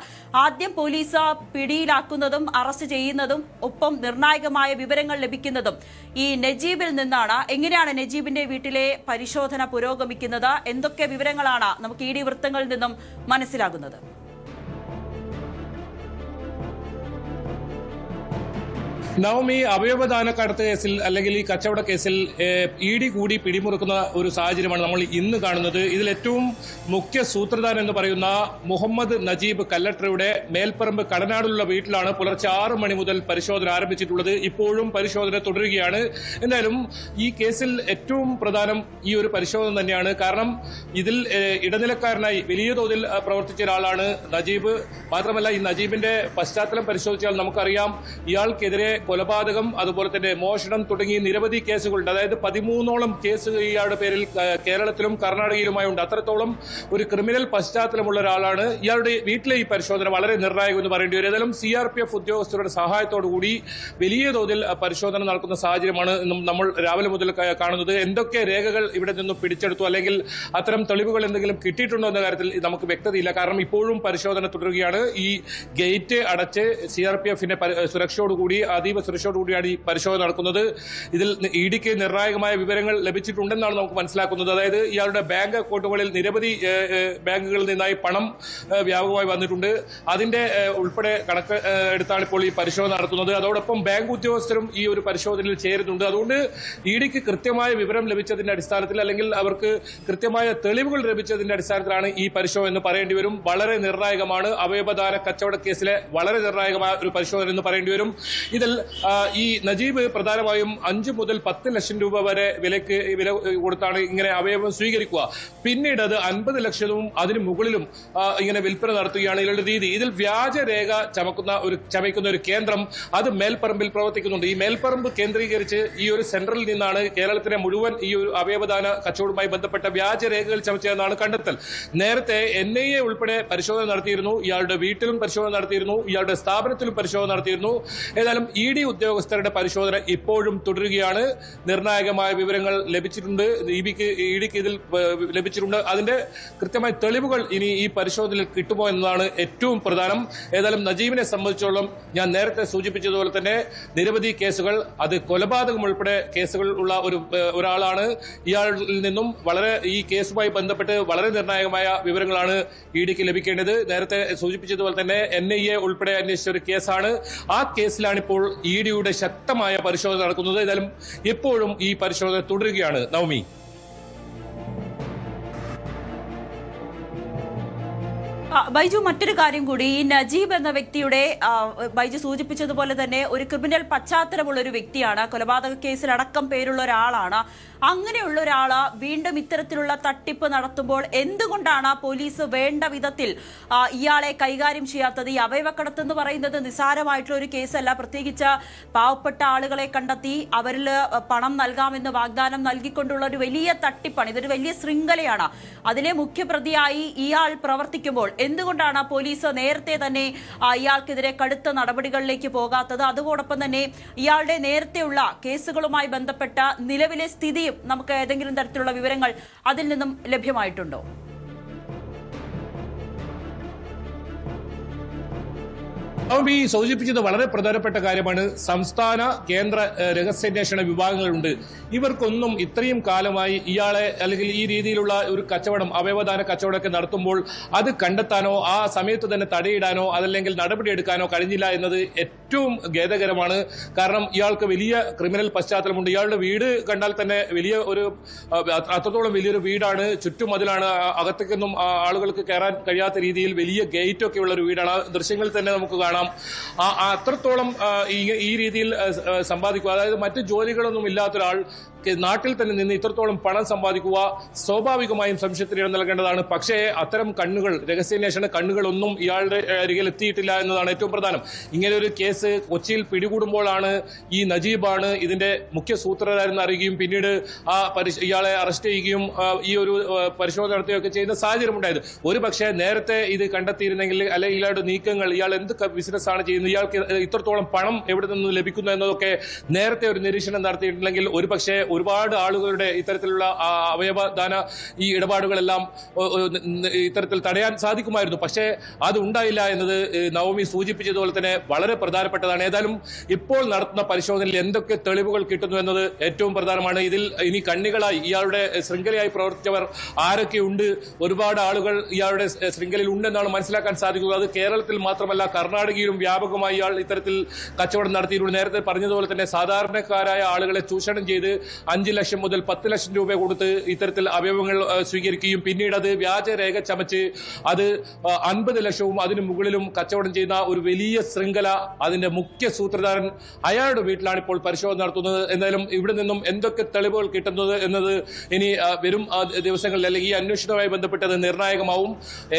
ആദ്യം പോലീസ് പിടിയിലാക്കുന്നതും അറസ്റ്റ് ചെയ്യുന്നതും ഒപ്പം നിർണായകമായ വിവരങ്ങൾ ലഭിക്കുന്നതും ഈ നജീബിൽ നിന്നാണ്. എങ്ങനെയാണ് നജീബിന്റെ വീട്ടിലെ പരിശോധന പുരോഗമിക്കുന്നത്? എന്തൊക്കെ വിവരങ്ങളാണ് നമുക്ക് ഇഡി വൃത്തങ്ങളിൽ നിന്നും മനസ്സിലാകുന്നത്? നവമി, അവയവദാന കടത്ത് കേസിൽ അല്ലെങ്കിൽ ഈ കച്ചവട കേസിൽ ഇഡി കൂടി പിടിമുറുക്കുന്ന ഒരു സാഹചര്യമാണ് നമ്മൾ ഇന്ന് കാണുന്നത്. ഇതിൽ ഏറ്റവും മുഖ്യ സൂത്രധാരൻ എന്ന് പറയുന്ന മുഹമ്മദ് നജീബ് കല്ലട്രയുടെ മേൽപ്പറമ്പ് കടനാടിലുള്ള വീട്ടിലാണ് പുലർച്ചെ 6 മണി മുതൽ പരിശോധന ആരംഭിച്ചിട്ടുള്ളത്. ഇപ്പോഴും പരിശോധന തുടരുകയാണ്. എന്തായാലും ഈ കേസിൽ ഏറ്റവും പ്രധാനം ഈ ഒരു പരിശോധന തന്നെയാണ്. കാരണം ഇതിൽ ഇടനിലക്കാരനായി വലിയ തോതിൽ പ്രവർത്തിച്ച ഒരാളാണ് നജീബ്. മാത്രമല്ല, ഈ നജീബിന്റെ പശ്ചാത്തലം പരിശോധിച്ചാൽ നമുക്കറിയാം ഇയാൾക്കെതിരെ കൊലപാതകം, അതുപോലെ തന്നെ മോഷണം തുടങ്ങി നിരവധി കേസുകളുണ്ട്. അതായത് 13ഓളം കേസ് ഇയാളുടെ പേരിൽ കേരളത്തിലും കർണാടകയിലുമായി ഉണ്ട്. അത്രത്തോളം ഒരു ക്രിമിനൽ പശ്ചാത്തലമുള്ള ഒരാളാണ്. ഇയാളുടെ വീട്ടിലെ ഈ പരിശോധന വളരെ നിർണായകം എന്ന് പറയേണ്ടി വരും. ഏതായാലും CRPF ഉദ്യോഗസ്ഥരുടെ സഹായത്തോടുകൂടി വലിയ തോതിൽ പരിശോധന നടക്കുന്ന സാഹചര്യമാണ് നമ്മൾ രാവിലെ മുതൽ കാണുന്നത്. എന്തൊക്കെ രേഖകൾ ഇവിടെ നിന്നും പിടിച്ചെടുത്തു, അല്ലെങ്കിൽ അത്തരം തെളിവുകൾ എന്തെങ്കിലും കിട്ടിയിട്ടുണ്ടോ എന്ന കാര്യത്തിൽ നമുക്ക് വ്യക്തതയില്ല. കാരണം ഇപ്പോഴും പരിശോധന തുടരുകയാണ്. ഈ ഗേറ്റ് അടച്ച് CRPFന്റെ സുരക്ഷയോടുകൂടി, അതീവ സുരക്ഷയോടുകൂടിയാണ് ഈ പരിശോധന നടക്കുന്നത്. ഇതിൽ ഇഡിക്ക് നിർണായകമായ വിവരങ്ങൾ ലഭിച്ചിട്ടുണ്ടെന്നാണ് നമുക്ക് മനസ്സിലാക്കുന്നത്. അതായത് ഇയാളുടെ ബാങ്ക് അക്കൗണ്ടുകളിൽ നിരവധി ബാങ്കുകളിൽ നിന്നായി പണം വ്യാപകമായി വന്നിട്ടുണ്ട്. അതിന്റെ ഉൾപ്പെടെ കണക്ക് എടുത്താണ് ഇപ്പോൾ ഈ പരിശോധന നടത്തുന്നത്. അതോടൊപ്പം ബാങ്ക് ഉദ്യോഗസ്ഥരും ഈ ഒരു പരിശോധനയിൽ ചേരുന്നുണ്ട്. അതുകൊണ്ട് ഇഡിക്ക് കൃത്യമായ വിവരം ലഭിച്ചതിന്റെ അടിസ്ഥാനത്തിൽ, അല്ലെങ്കിൽ അവർക്ക് കൃത്യമായ തെളിവുകൾ ലഭിച്ചതിന്റെ അടിസ്ഥാനത്തിലാണ് ഈ പരിശോധന എന്ന് പറയേണ്ടി വരും. വളരെ നിർണായകമാണ്. അവയവദാന കച്ചവട കേസിലെ വളരെ നിർണായകമായ ഒരു പരിശോധന എന്ന് പറയേണ്ടി വരും. ഇതിൽ ഈ നജീബ് പ്രധാനമായും 5 മുതൽ 10 ലക്ഷം രൂപ വരെ വില കൊടുത്താണ് ഇങ്ങനെ അവയവം സ്വീകരിക്കുക. പിന്നീട് അത് 50 ലക്ഷവും അതിന് മുകളിലും ഇങ്ങനെ വിൽപ്പന നടത്തുകയാണ് ഇതിലുള്ള രീതി. ഇതിൽ വ്യാജരേഖ ചമയ്ക്കുന്ന ഒരു കേന്ദ്രം അത് മേൽപ്പറമ്പിൽ പ്രവർത്തിക്കുന്നുണ്ട്. ഈ മേൽപ്പറമ്പ് കേന്ദ്രീകരിച്ച് ഈ ഒരു സെന്ററിൽ നിന്നാണ് കേരളത്തിലെ മുഴുവൻ ഈ ഒരു അവയവദാന കച്ചവടവുമായി ബന്ധപ്പെട്ട വ്യാജരേഖകൾ ചമച്ചതെന്നാണ് കണ്ടെത്തൽ. നേരത്തെ NIA ഉൾപ്പെടെ പരിശോധന നടത്തിയിരുന്നു. ഇയാളുടെ വീട്ടിലും പരിശോധന നടത്തിയിരുന്നു. ഇയാളുടെ സ്ഥാപനത്തിലും പരിശോധന നടത്തിയിരുന്നു. ഏതായാലും ED ഉദ്യോഗസ്ഥരുടെ പരിശോധന ഇപ്പോഴും തുടരുകയാണ്. നിർണായകമായ വിവരങ്ങൾ ലഭിച്ചിട്ടുണ്ട്. ഇഡിക്ക് ഇതിൽ ലഭിച്ചിട്ടുണ്ട്. അതിന്റെ കൃത്യമായ തെളിവുകൾ ഇനി ഈ പരിശോധനയിൽ കിട്ടുമോ എന്നതാണ് ഏറ്റവും പ്രധാനം. ഏതായാലും നജീബിനെ സംബന്ധിച്ചോളം ഞാൻ നേരത്തെ സൂചിപ്പിച്ചതുപോലെ തന്നെ നിരവധി കേസുകൾ, അത് കൊലപാതകം ഉൾപ്പെടെ കേസുകൾ ഉള്ള ഒരാളാണ്. ഇയാളിൽ നിന്നും ഈ കേസുമായി ബന്ധപ്പെട്ട് വളരെ നിർണായകമായ വിവരങ്ങളാണ് ഇഡിക്ക് ലഭിക്കേണ്ടത്. നേരത്തെ സൂചിപ്പിച്ചതുപോലെ തന്നെ NIA ഉൾപ്പെടെ അന്വേഷിച്ച ഒരു കേസാണ്. ആ കേസിലാണ് ഇപ്പോൾ ഇഡിയുടെ ശക്തമായ പരിശോധന നടക്കുന്നത്. ഏതായാലും എപ്പോഴും ഈ പരിശോധന തുടരുകയാണ്. നവമി, ബൈജു, മറ്റൊരു കാര്യം കൂടി, ഈ നജീബ് എന്ന വ്യക്തിയുടെ ബൈജു സൂചിപ്പിച്ചതുപോലെ തന്നെ ഒരു ക്രിമിനൽ പശ്ചാത്തലമുള്ള ഒരു വ്യക്തിയാണ്. കൊലപാതക കേസിലടക്കം പേരുള്ള ഒരാളാണ്. അങ്ങനെയുള്ള ഒരാള് വീണ്ടും ഇത്തരത്തിലുള്ള തട്ടിപ്പ് നടത്തുമ്പോൾ എന്തുകൊണ്ടാണ് പോലീസ് വേണ്ട വിധത്തിൽ ഇയാളെ കൈകാര്യം ചെയ്യാത്തത്? ഈ അവയവക്കടത്ത് എന്ന് പറയുന്നത് നിസ്സാരമായിട്ടുള്ള ഒരു കേസല്ല. പ്രത്യേകിച്ച് പാവപ്പെട്ട ആളുകളെ കണ്ടെത്തി അവരിൽ പണം നൽകാമെന്ന് വാഗ്ദാനം നൽകിക്കൊണ്ടുള്ള ഒരു വലിയ തട്ടിപ്പാണ്. ഇതൊരു വലിയ ശൃംഖലയാണ്. അതിലെ മുഖ്യപ്രതിയായി ഇയാൾ പ്രവർത്തിക്കുമ്പോൾ എന്തുകൊണ്ടാണ് പോലീസ് നേരത്തെ തന്നെ ഇയാൾക്കെതിരെ കടുത്ത നടപടികളിലേക്ക് പോകാത്തത്? അതോടൊപ്പം തന്നെ ഇയാളുടെ നേരത്തെയുള്ള കേസുകളുമായി ബന്ധപ്പെട്ട നിലവിലെ സ്ഥിതിയും നമുക്ക് ഏതെങ്കിലും തരത്തിലുള്ള വിവരങ്ങൾ അതിൽ നിന്നും ലഭ്യമായിട്ടുണ്ടോ? ഈ സൂചിപ്പിച്ചത് വളരെ പ്രധാനപ്പെട്ട കാര്യമാണ്. സംസ്ഥാന കേന്ദ്ര രഹസ്യാന്വേഷണ വിഭാഗങ്ങളുണ്ട്. ഇവർക്കൊന്നും ഇത്രയും കാലമായി ഇയാളെ അല്ലെങ്കിൽ ഈ രീതിയിലുള്ള ഒരു കച്ചവടം, അവയവദാന കച്ചവടമൊക്കെ നടത്തുമ്പോൾ അത് കണ്ടെത്താനോ ആ സമയത്ത് തന്നെ തടയിടാനോ അതല്ലെങ്കിൽ നടപടിയെടുക്കാനോ കഴിഞ്ഞില്ല എന്നത് ഏറ്റവും ഖേദകരമാണ്. കാരണം ഇയാൾക്ക് വലിയ ക്രിമിനൽ പശ്ചാത്തലമുണ്ട്. ഇയാളുടെ വീട് കണ്ടാൽ തന്നെ അത്രത്തോളം വലിയൊരു വീടാണ്. ചുറ്റുമതിലാണ്. അകത്തേക്കൊന്നും ആളുകൾക്ക് കയറാൻ കഴിയാത്ത രീതിയിൽ വലിയ ഗേറ്റൊക്കെ ഉള്ള ഒരു വീടാണ്. ദൃശ്യങ്ങളിൽ തന്നെ നമുക്ക് കാണാം. അത്രത്തോളം ഈ രീതിയിൽ സമ്പാദിക്കുക, അതായത് മറ്റ് ജോലികളൊന്നും ഇല്ലാത്തൊരാൾ നാട്ടിൽ തന്നെ നിന്ന് ഇത്രത്തോളം പണം സമ്പാദിക്കുക സ്വാഭാവികമായും സംശയത്തിന് ഇടം നൽകേണ്ടതാണ്. പക്ഷേ അത്തരം കണ്ണുകൾ, രഹസ്യാന്വേഷണ കണ്ണുകളൊന്നും ഇയാളുടെ അരികിൽ എത്തിയിട്ടില്ല എന്നതാണ് ഏറ്റവും പ്രധാനം. ഇങ്ങനെ ഒരു കേസ് കൊച്ചിയിൽ പിടികൂടുമ്പോഴാണ് ഈ നജീബാണ് ഇതിന്റെ മുഖ്യ സൂത്രധാരെന്ന് അറിയുകയും പിന്നീട് ഇയാളെ അറസ്റ്റ് ചെയ്യുകയും ഈ ഒരു പരിശോധന നടത്തുകയൊക്കെ ചെയ്യുന്ന സാഹചര്യം ഉണ്ടായത്. ഒരു പക്ഷേ നേരത്തെ ഇത് കണ്ടെത്തിയിരുന്നെങ്കിൽ, അല്ലെങ്കിൽ ഇയാളുടെ നീക്കങ്ങൾ, ഇയാൾ എന്ത് ബിസിനസ് ആണ് ചെയ്യുന്നത്, ഇയാൾക്ക് ഇത്രത്തോളം പണം എവിടെ നിന്ന് ലഭിക്കുന്നു എന്നതൊക്കെ നേരത്തെ ഒരു നിരീക്ഷണം നടത്തിയിട്ടുണ്ടെങ്കിൽ ഒരു പക്ഷേ ഒരുപാട് ആളുകളുടെ ഇത്തരത്തിലുള്ള അവയവദാന ഈ ഇടപാടുകളെല്ലാം ഇത്തരത്തിൽ തടയാൻ സാധിക്കുമായിരുന്നു. പക്ഷേ അത് ഉണ്ടായില്ല എന്നത് നവമി സൂചിപ്പിച്ചതുപോലെ തന്നെ വളരെ പ്രധാനപ്പെട്ട പ്രധാനപ്പെട്ടതാണ്. ഏതായാലും ഇപ്പോൾ നടത്തുന്ന പരിശോധനയിൽ എന്തൊക്കെ തെളിവുകൾ കിട്ടുന്നു എന്നത് ഏറ്റവും പ്രധാനമാണ്. ഇതിൽ ഇനി കണ്ണികളായി ഇയാളുടെ ശൃംഖലയായി പ്രവർത്തിച്ചവർ ആരൊക്കെയുണ്ട്, ഒരുപാട് ആളുകൾ ഇയാളുടെ ശൃംഖലയിൽ ഉണ്ടെന്നാണ് മനസ്സിലാക്കാൻ സാധിക്കുക. അത് കേരളത്തിൽ മാത്രമല്ല കർണാടകയിലും വ്യാപകമായി ഇയാൾ ഇത്തരത്തിൽ കച്ചവടം നടത്തിയിട്ടുണ്ട്. നേരത്തെ പറഞ്ഞതുപോലെ തന്നെ സാധാരണക്കാരായ ആളുകളെ ചൂഷണം ചെയ്ത് 5 ലക്ഷം മുതൽ 10 ലക്ഷം രൂപ കൊടുത്ത് ഇത്തരത്തിൽ അവയവങ്ങൾ സ്വീകരിക്കുകയും പിന്നീട് അത് വ്യാജരേഖ ചമച്ച് അത് 50 ലക്ഷവും അതിനു മുകളിലും കച്ചവടം ചെയ്യുന്ന ഒരു വലിയ ശൃംഖല, അതിന്റെ മുഖ്യ സൂത്രധാരൻ അയാളുടെ വീട്ടിലാണ് ഇപ്പോൾ പരിശോധന നടത്തുന്നത്. എന്തായാലും ഇവിടെ നിന്നും എന്തൊക്കെ തെളിവുകൾ കിട്ടുന്നത് എന്നത് ഇനി വരും ദിവസങ്ങളിൽ അല്ലെങ്കിൽ ഈ അന്വേഷണവുമായി ബന്ധപ്പെട്ടത് നിർണായകമാവും.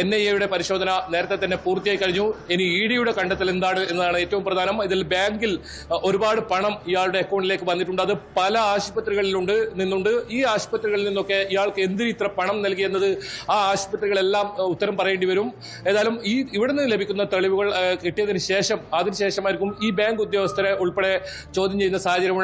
NIA പരിശോധന നേരത്തെ തന്നെ പൂർത്തിയായി കഴിഞ്ഞു. ഇനി ED കണ്ടെത്തൽ എന്താണ് എന്നതാണ് ഏറ്റവും പ്രധാനം. ഇതിൽ ബാങ്കിൽ ഒരുപാട് പണം ഇയാളുടെ അക്കൗണ്ടിലേക്ക് വന്നിട്ടുണ്ട്. അത് പല ആശുപത്രികളിൽ നിന്നുണ്ട്. ഈ ആശുപത്രികളിൽ നിന്നൊക്കെ ഇയാൾക്ക് എന്തിന് ഇത്ര പണം നൽകി എന്നത് ആ ആശുപത്രികളെല്ലാം ഉത്തരം പറയേണ്ടി വരും. ഏതായാലും ഇവിടെ നിന്ന് ലഭിക്കുന്ന തെളിവുകൾ കിട്ടിയതിന് ശേഷം അതിനുശേഷമായിരിക്കും ഈ ബാങ്ക് ഉദ്യോഗസ്ഥരെ ഉൾപ്പെടെ ചോദ്യം ചെയ്യുന്ന സാഹചര്യം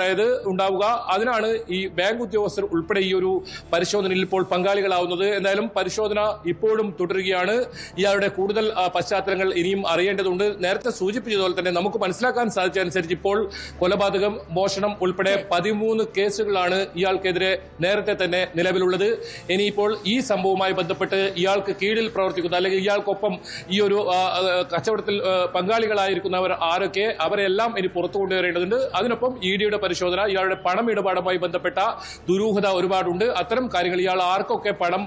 ഉണ്ടാവുക. അതിനാണ് ഈ ബാങ്ക് ഉദ്യോഗസ്ഥർ ഉൾപ്പെടെ ഈ ഒരു പരിശോധനയിൽ ഇപ്പോൾ പങ്കാളികളാവുന്നത്. എന്തായാലും പരിശോധന ഇപ്പോഴും തുടരുകയാണ്. ഇയാളുടെ കൂടുതൽ പശ്ചാത്തലങ്ങൾ ഇനിയും അറിയേണ്ടതുണ്ട്. നേരത്തെ സൂചിപ്പിച്ചതുപോലെ തന്നെ നമുക്ക് മനസ്സിലാക്കാൻ സാധിച്ചതനുസരിച്ച് ഇപ്പോൾ കൊലപാതകം, മോഷണം ഉൾപ്പെടെ 13 കേസുകളാണ് ഇയാൾക്കെതിരെ നേരത്തെ തന്നെ നിലവിലുള്ളത്. ഇനിയിപ്പോൾ ഈ സംഭവവുമായി ബന്ധപ്പെട്ട് ഇയാൾക്ക് കീഴിൽ പ്രവർത്തിക്കുന്ന അല്ലെങ്കിൽ ഇയാൾക്കൊപ്പം ഈ ഒരു കച്ചവടത്തിൽ പങ്കാളികളായിരിക്കുന്നവർ ആരൊക്കെ, അവരെല്ലാം ഇനി പുറത്തു കൊണ്ടുവരേണ്ടതുണ്ട്. അതിനൊപ്പം ED പരിശോധന, ഇയാളുടെ പണമിടപാടുമായി ബന്ധപ്പെട്ട ദുരൂഹത ഒരുപാടുണ്ട്. അത്തരം കാര്യങ്ങൾ ഇയാൾ ആർക്കൊക്കെ പണം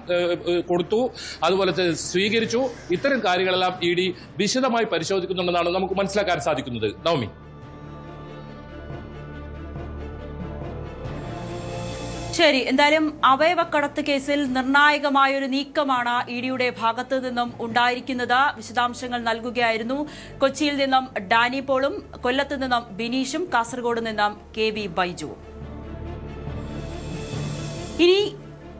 കൊടുത്തു, അതുപോലെ സ്വീകരിച്ചു, ഇത്തരം കാര്യങ്ങളെല്ലാം ED വിശദമായി പരിശോധിക്കുന്നുണ്ടെന്നാണ് നമുക്ക് മനസ്സിലാക്കാൻ സാധിക്കുന്നത്. നവമി. ശരി, എന്തായാലും അവയവക്കടത്ത് കേസിൽ നിർണായകമായൊരു നീക്കമാണ് ED ഭാഗത്തു നിന്നും ഉണ്ടായിരിക്കുന്നത്. വിശദാംശങ്ങൾ നൽകുകയായിരുന്നു കൊച്ചിയിൽ നിന്നും ഡാനി പോളും, കൊല്ലത്ത് നിന്നും ബിനീഷും, കാസർഗോഡ് നിന്നും KV ബൈജുവും. ഇനി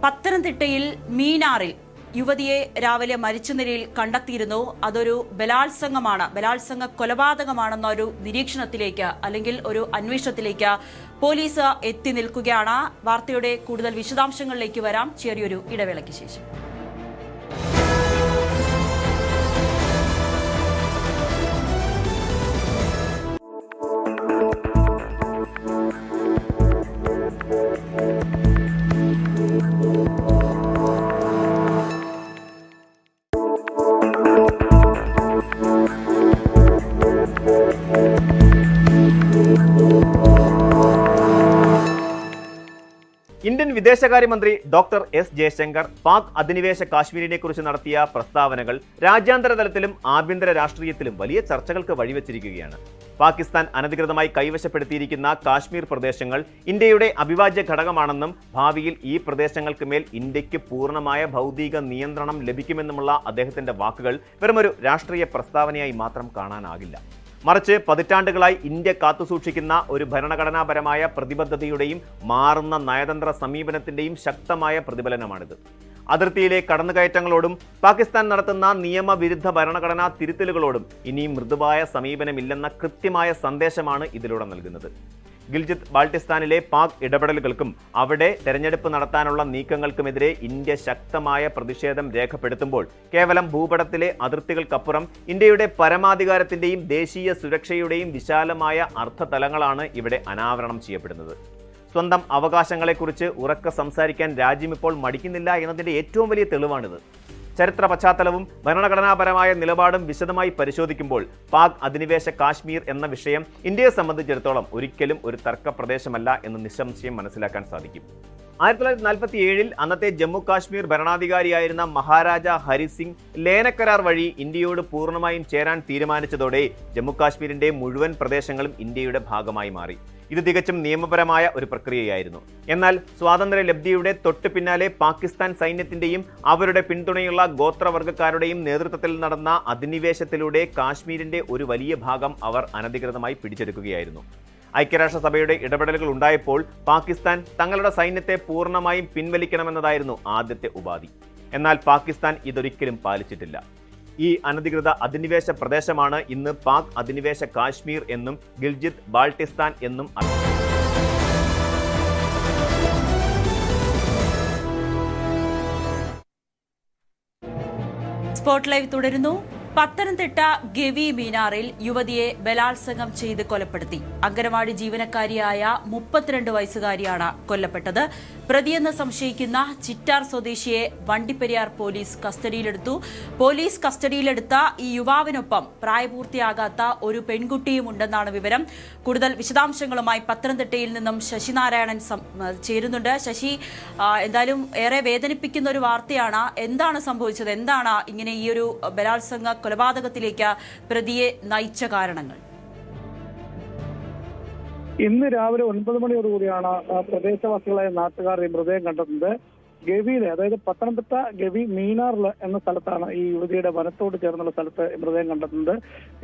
പത്തനംതിട്ടയിൽ മീനാറിൽ യുവതിയെ രാവിലെ മരിച്ച നിലയിൽ കണ്ടെത്തിയിരുന്നു. അതൊരു ബലാത്സംഗ കൊലപാതകമാണെന്ന ഒരു നിരീക്ഷണത്തിലേക്ക് അല്ലെങ്കിൽ ഒരു അന്വേഷണത്തിലേക്ക് പോലീസ് എത്തി നിൽക്കുകയാണ്. വാർത്തയുടെ കൂടുതൽ വിശദാംശങ്ങളിലേക്ക് വരാം ചെറിയൊരു ഇടവേളയ്ക്ക് ശേഷം. ഇന്ത്യൻ വിദേശകാര്യമന്ത്രി ഡോക്ടർ S. ജയശങ്കർ പാക് അധിനിവേശ കാശ്മീരിനെ കുറിച്ച് നടത്തിയ പ്രസ്താവനകൾ രാജ്യാന്തര തലത്തിലും ആഭ്യന്തര രാഷ്ട്രീയത്തിലും വലിയ ചർച്ചകൾക്ക് വഴിവെച്ചിരിക്കുകയാണ്. പാകിസ്ഥാൻ അനധികൃതമായി കൈവശപ്പെടുത്തിയിരിക്കുന്ന കാശ്മീർ പ്രദേശങ്ങൾ ഇന്ത്യയുടെ അവിഭാജ്യ ഘടകമാണെന്നും ഭാവിയിൽ ഈ പ്രദേശങ്ങൾക്ക് മേൽ ഇന്ത്യക്ക് പൂർണ്ണമായ ഭൗതിക നിയന്ത്രണം ലഭിക്കുമെന്നുമുള്ള അദ്ദേഹത്തിന്റെ വാക്കുകൾ വെറുമൊരു രാഷ്ട്രീയ പ്രസ്താവനയായി മാത്രം കാണാനാകില്ല. മറിച്ച് പതിറ്റാണ്ടുകളായി ഇന്ത്യ കാത്തുസൂക്ഷിക്കുന്ന ഒരു ഭരണഘടനാപരമായ പ്രതിബദ്ധതയുടെയും മാറുന്ന നയതന്ത്ര സമീപനത്തിന്റെയും ശക്തമായ പ്രതിഫലനമാണിത്. അതിർത്തിയിലെ കടന്നുകയറ്റങ്ങളോടും പാകിസ്ഥാൻ നടത്തുന്ന നിയമവിരുദ്ധ ഭരണഘടനാ തിരുത്തലുകളോടും ഇനിയും മൃദുവായ സമീപനമില്ലെന്ന കൃത്യമായ സന്ദേശമാണ് ഇതിലൂടെ നൽകുന്നത്. ഗിൽജിത്ത് ബാൾട്ടിസ്ഥാനിലെ പാക് ഇടപെടലുകൾക്കും അവിടെ തെരഞ്ഞെടുപ്പ് നടത്താനുള്ള നീക്കങ്ങൾക്കുമെതിരെ ഇന്ത്യ ശക്തമായ പ്രതിഷേധം രേഖപ്പെടുത്തുമ്പോൾ കേവലം ഭൂപടത്തിലെ അതിർത്തികൾക്കപ്പുറം ഇന്ത്യയുടെ പരമാധികാരത്തിന്റെയും ദേശീയ സുരക്ഷയുടെയും വിശാലമായ അർത്ഥതലങ്ങളാണ് ഇവിടെ അനാവരണം ചെയ്യപ്പെടുന്നത്. സ്വന്തം അവകാശങ്ങളെക്കുറിച്ച് ഉറക്കെ സംസാരിക്കാൻ രാജ്യം ഇപ്പോൾ മടിക്കുന്നില്ല എന്നതിന്റെ ഏറ്റവും വലിയ തെളിവാണിത്. ചരിത്ര പശ്ചാത്തലവും ഭരണഘടനാപരമായ നിലപാടും വിശദമായി പരിശോധിക്കുമ്പോൾ പാക് അധിനിവേശ കാശ്മീർ എന്ന വിഷയം ഇന്ത്യയെ സംബന്ധിച്ചിടത്തോളം ഒരിക്കലും ഒരു തർക്ക പ്രദേശമല്ല എന്ന് നിസ്സംശയം മനസ്സിലാക്കാൻ സാധിക്കും. 1947 അന്നത്തെ ജമ്മു കാശ്മീർ ഭരണാധികാരിയായിരുന്ന മഹാരാജ ഹരിസിംഗ് ലേനക്കരാർ വഴി ഇന്ത്യയോട് പൂർണ്ണമായും ചേരാൻ തീരുമാനിച്ചതോടെ ജമ്മു കാശ്മീരിന്റെ മുഴുവൻ പ്രദേശങ്ങളും ഇന്ത്യയുടെ ഭാഗമായി മാറി. ഇത് തികച്ചും നിയമപരമായ ഒരു പ്രക്രിയയായിരുന്നു. എന്നാൽ സ്വാതന്ത്ര്യ ലബ്ധിയുടെ തൊട്ടു പിന്നാലെ പാകിസ്ഥാൻ സൈന്യത്തിന്റെയും അവരുടെ പിന്തുണയുള്ള ഗോത്രവർഗ്ഗക്കാരുടെയും നേതൃത്വത്തിൽ നടന്ന അധിനിവേശത്തിലൂടെ കാശ്മീരിന്റെ ഒരു വലിയ ഭാഗം അവർ അനധികൃതമായി പിടിച്ചെടുക്കുകയായിരുന്നു. ഐക്യരാഷ്ട്രസഭയുടെ ഇടപെടലുകൾ ഉണ്ടായപ്പോൾ പാകിസ്ഥാൻ തങ്ങളുടെ സൈന്യത്തെ പൂർണ്ണമായും പിൻവലിക്കണമെന്നതായിരുന്നു ആദ്യത്തെ ഉപാധി. എന്നാൽ പാകിസ്ഥാൻ ഇതൊരിക്കലും പാലിച്ചിട്ടില്ല. ഈ അനധികൃത അധിനിവേശ പ്രദേശമാണ് ഇന്ന് പാക് അധിനിവേശ കാശ്മീർ എന്നും ഗിൽജിത്ത് ബാൾട്ടിസ്ഥാൻ എന്നും സ്പോട്ട് ലൈവ് തുടരുന്നു. പത്തനംതിട്ട ഗവി മീനാറിൽ യുവതിയെ ബലാത്സംഗം ചെയ്ത് കൊലപ്പെടുത്തി. അങ്കനവാടി ജീവനക്കാരിയായ 32 വയസ്സുകാരിയാണ് കൊല്ലപ്പെട്ടത്. പ്രതിയെന്ന് സംശയിക്കുന്ന ചിറ്റാർ സ്വദേശിയെ വണ്ടിപ്പെരിയാർ പോലീസ് കസ്റ്റഡിയിലെടുത്തു. പോലീസ് കസ്റ്റഡിയിലെടുത്ത ഈ യുവാവിനൊപ്പം പ്രായപൂർത്തിയാകാത്ത ഒരു പെൺകുട്ടിയും ഉണ്ടെന്നാണ് വിവരം. കൂടുതൽ വിശദാംശങ്ങളുമായി പത്തനംതിട്ടയിൽ നിന്നും ശശിനാരായണൻ ചേരുന്നുണ്ട്. ശശി, എന്തായാലും ഏറെ വേദനിപ്പിക്കുന്ന ഒരു വാർത്തയാണ്. എന്താണ് സംഭവിച്ചത്? എന്താണ് ഇങ്ങനെ ഈ ഒരു ബലാത്സംഗ കൊലപാതകത്തിലേക്ക് പ്രതിയെ നയിച്ച കാരണങ്ങൾ? ഇന്ന് രാവിലെ 9 മണിയോടുകൂടിയാണ് പ്രദേശവാസികളായ നാട്ടുകാർ ഈ മൃതദേഹം കണ്ടെത്തുന്നത്. ഗവിയിലെ, അതായത് പത്തനംതിട്ട ഗവി മീനാറിൽ എന്ന സ്ഥലത്താണ് ഈ യുവതിയുടെ വനത്തോട് ചേർന്നുള്ള സ്ഥലത്ത് മൃതദേഹം കണ്ടെത്തുന്നത്.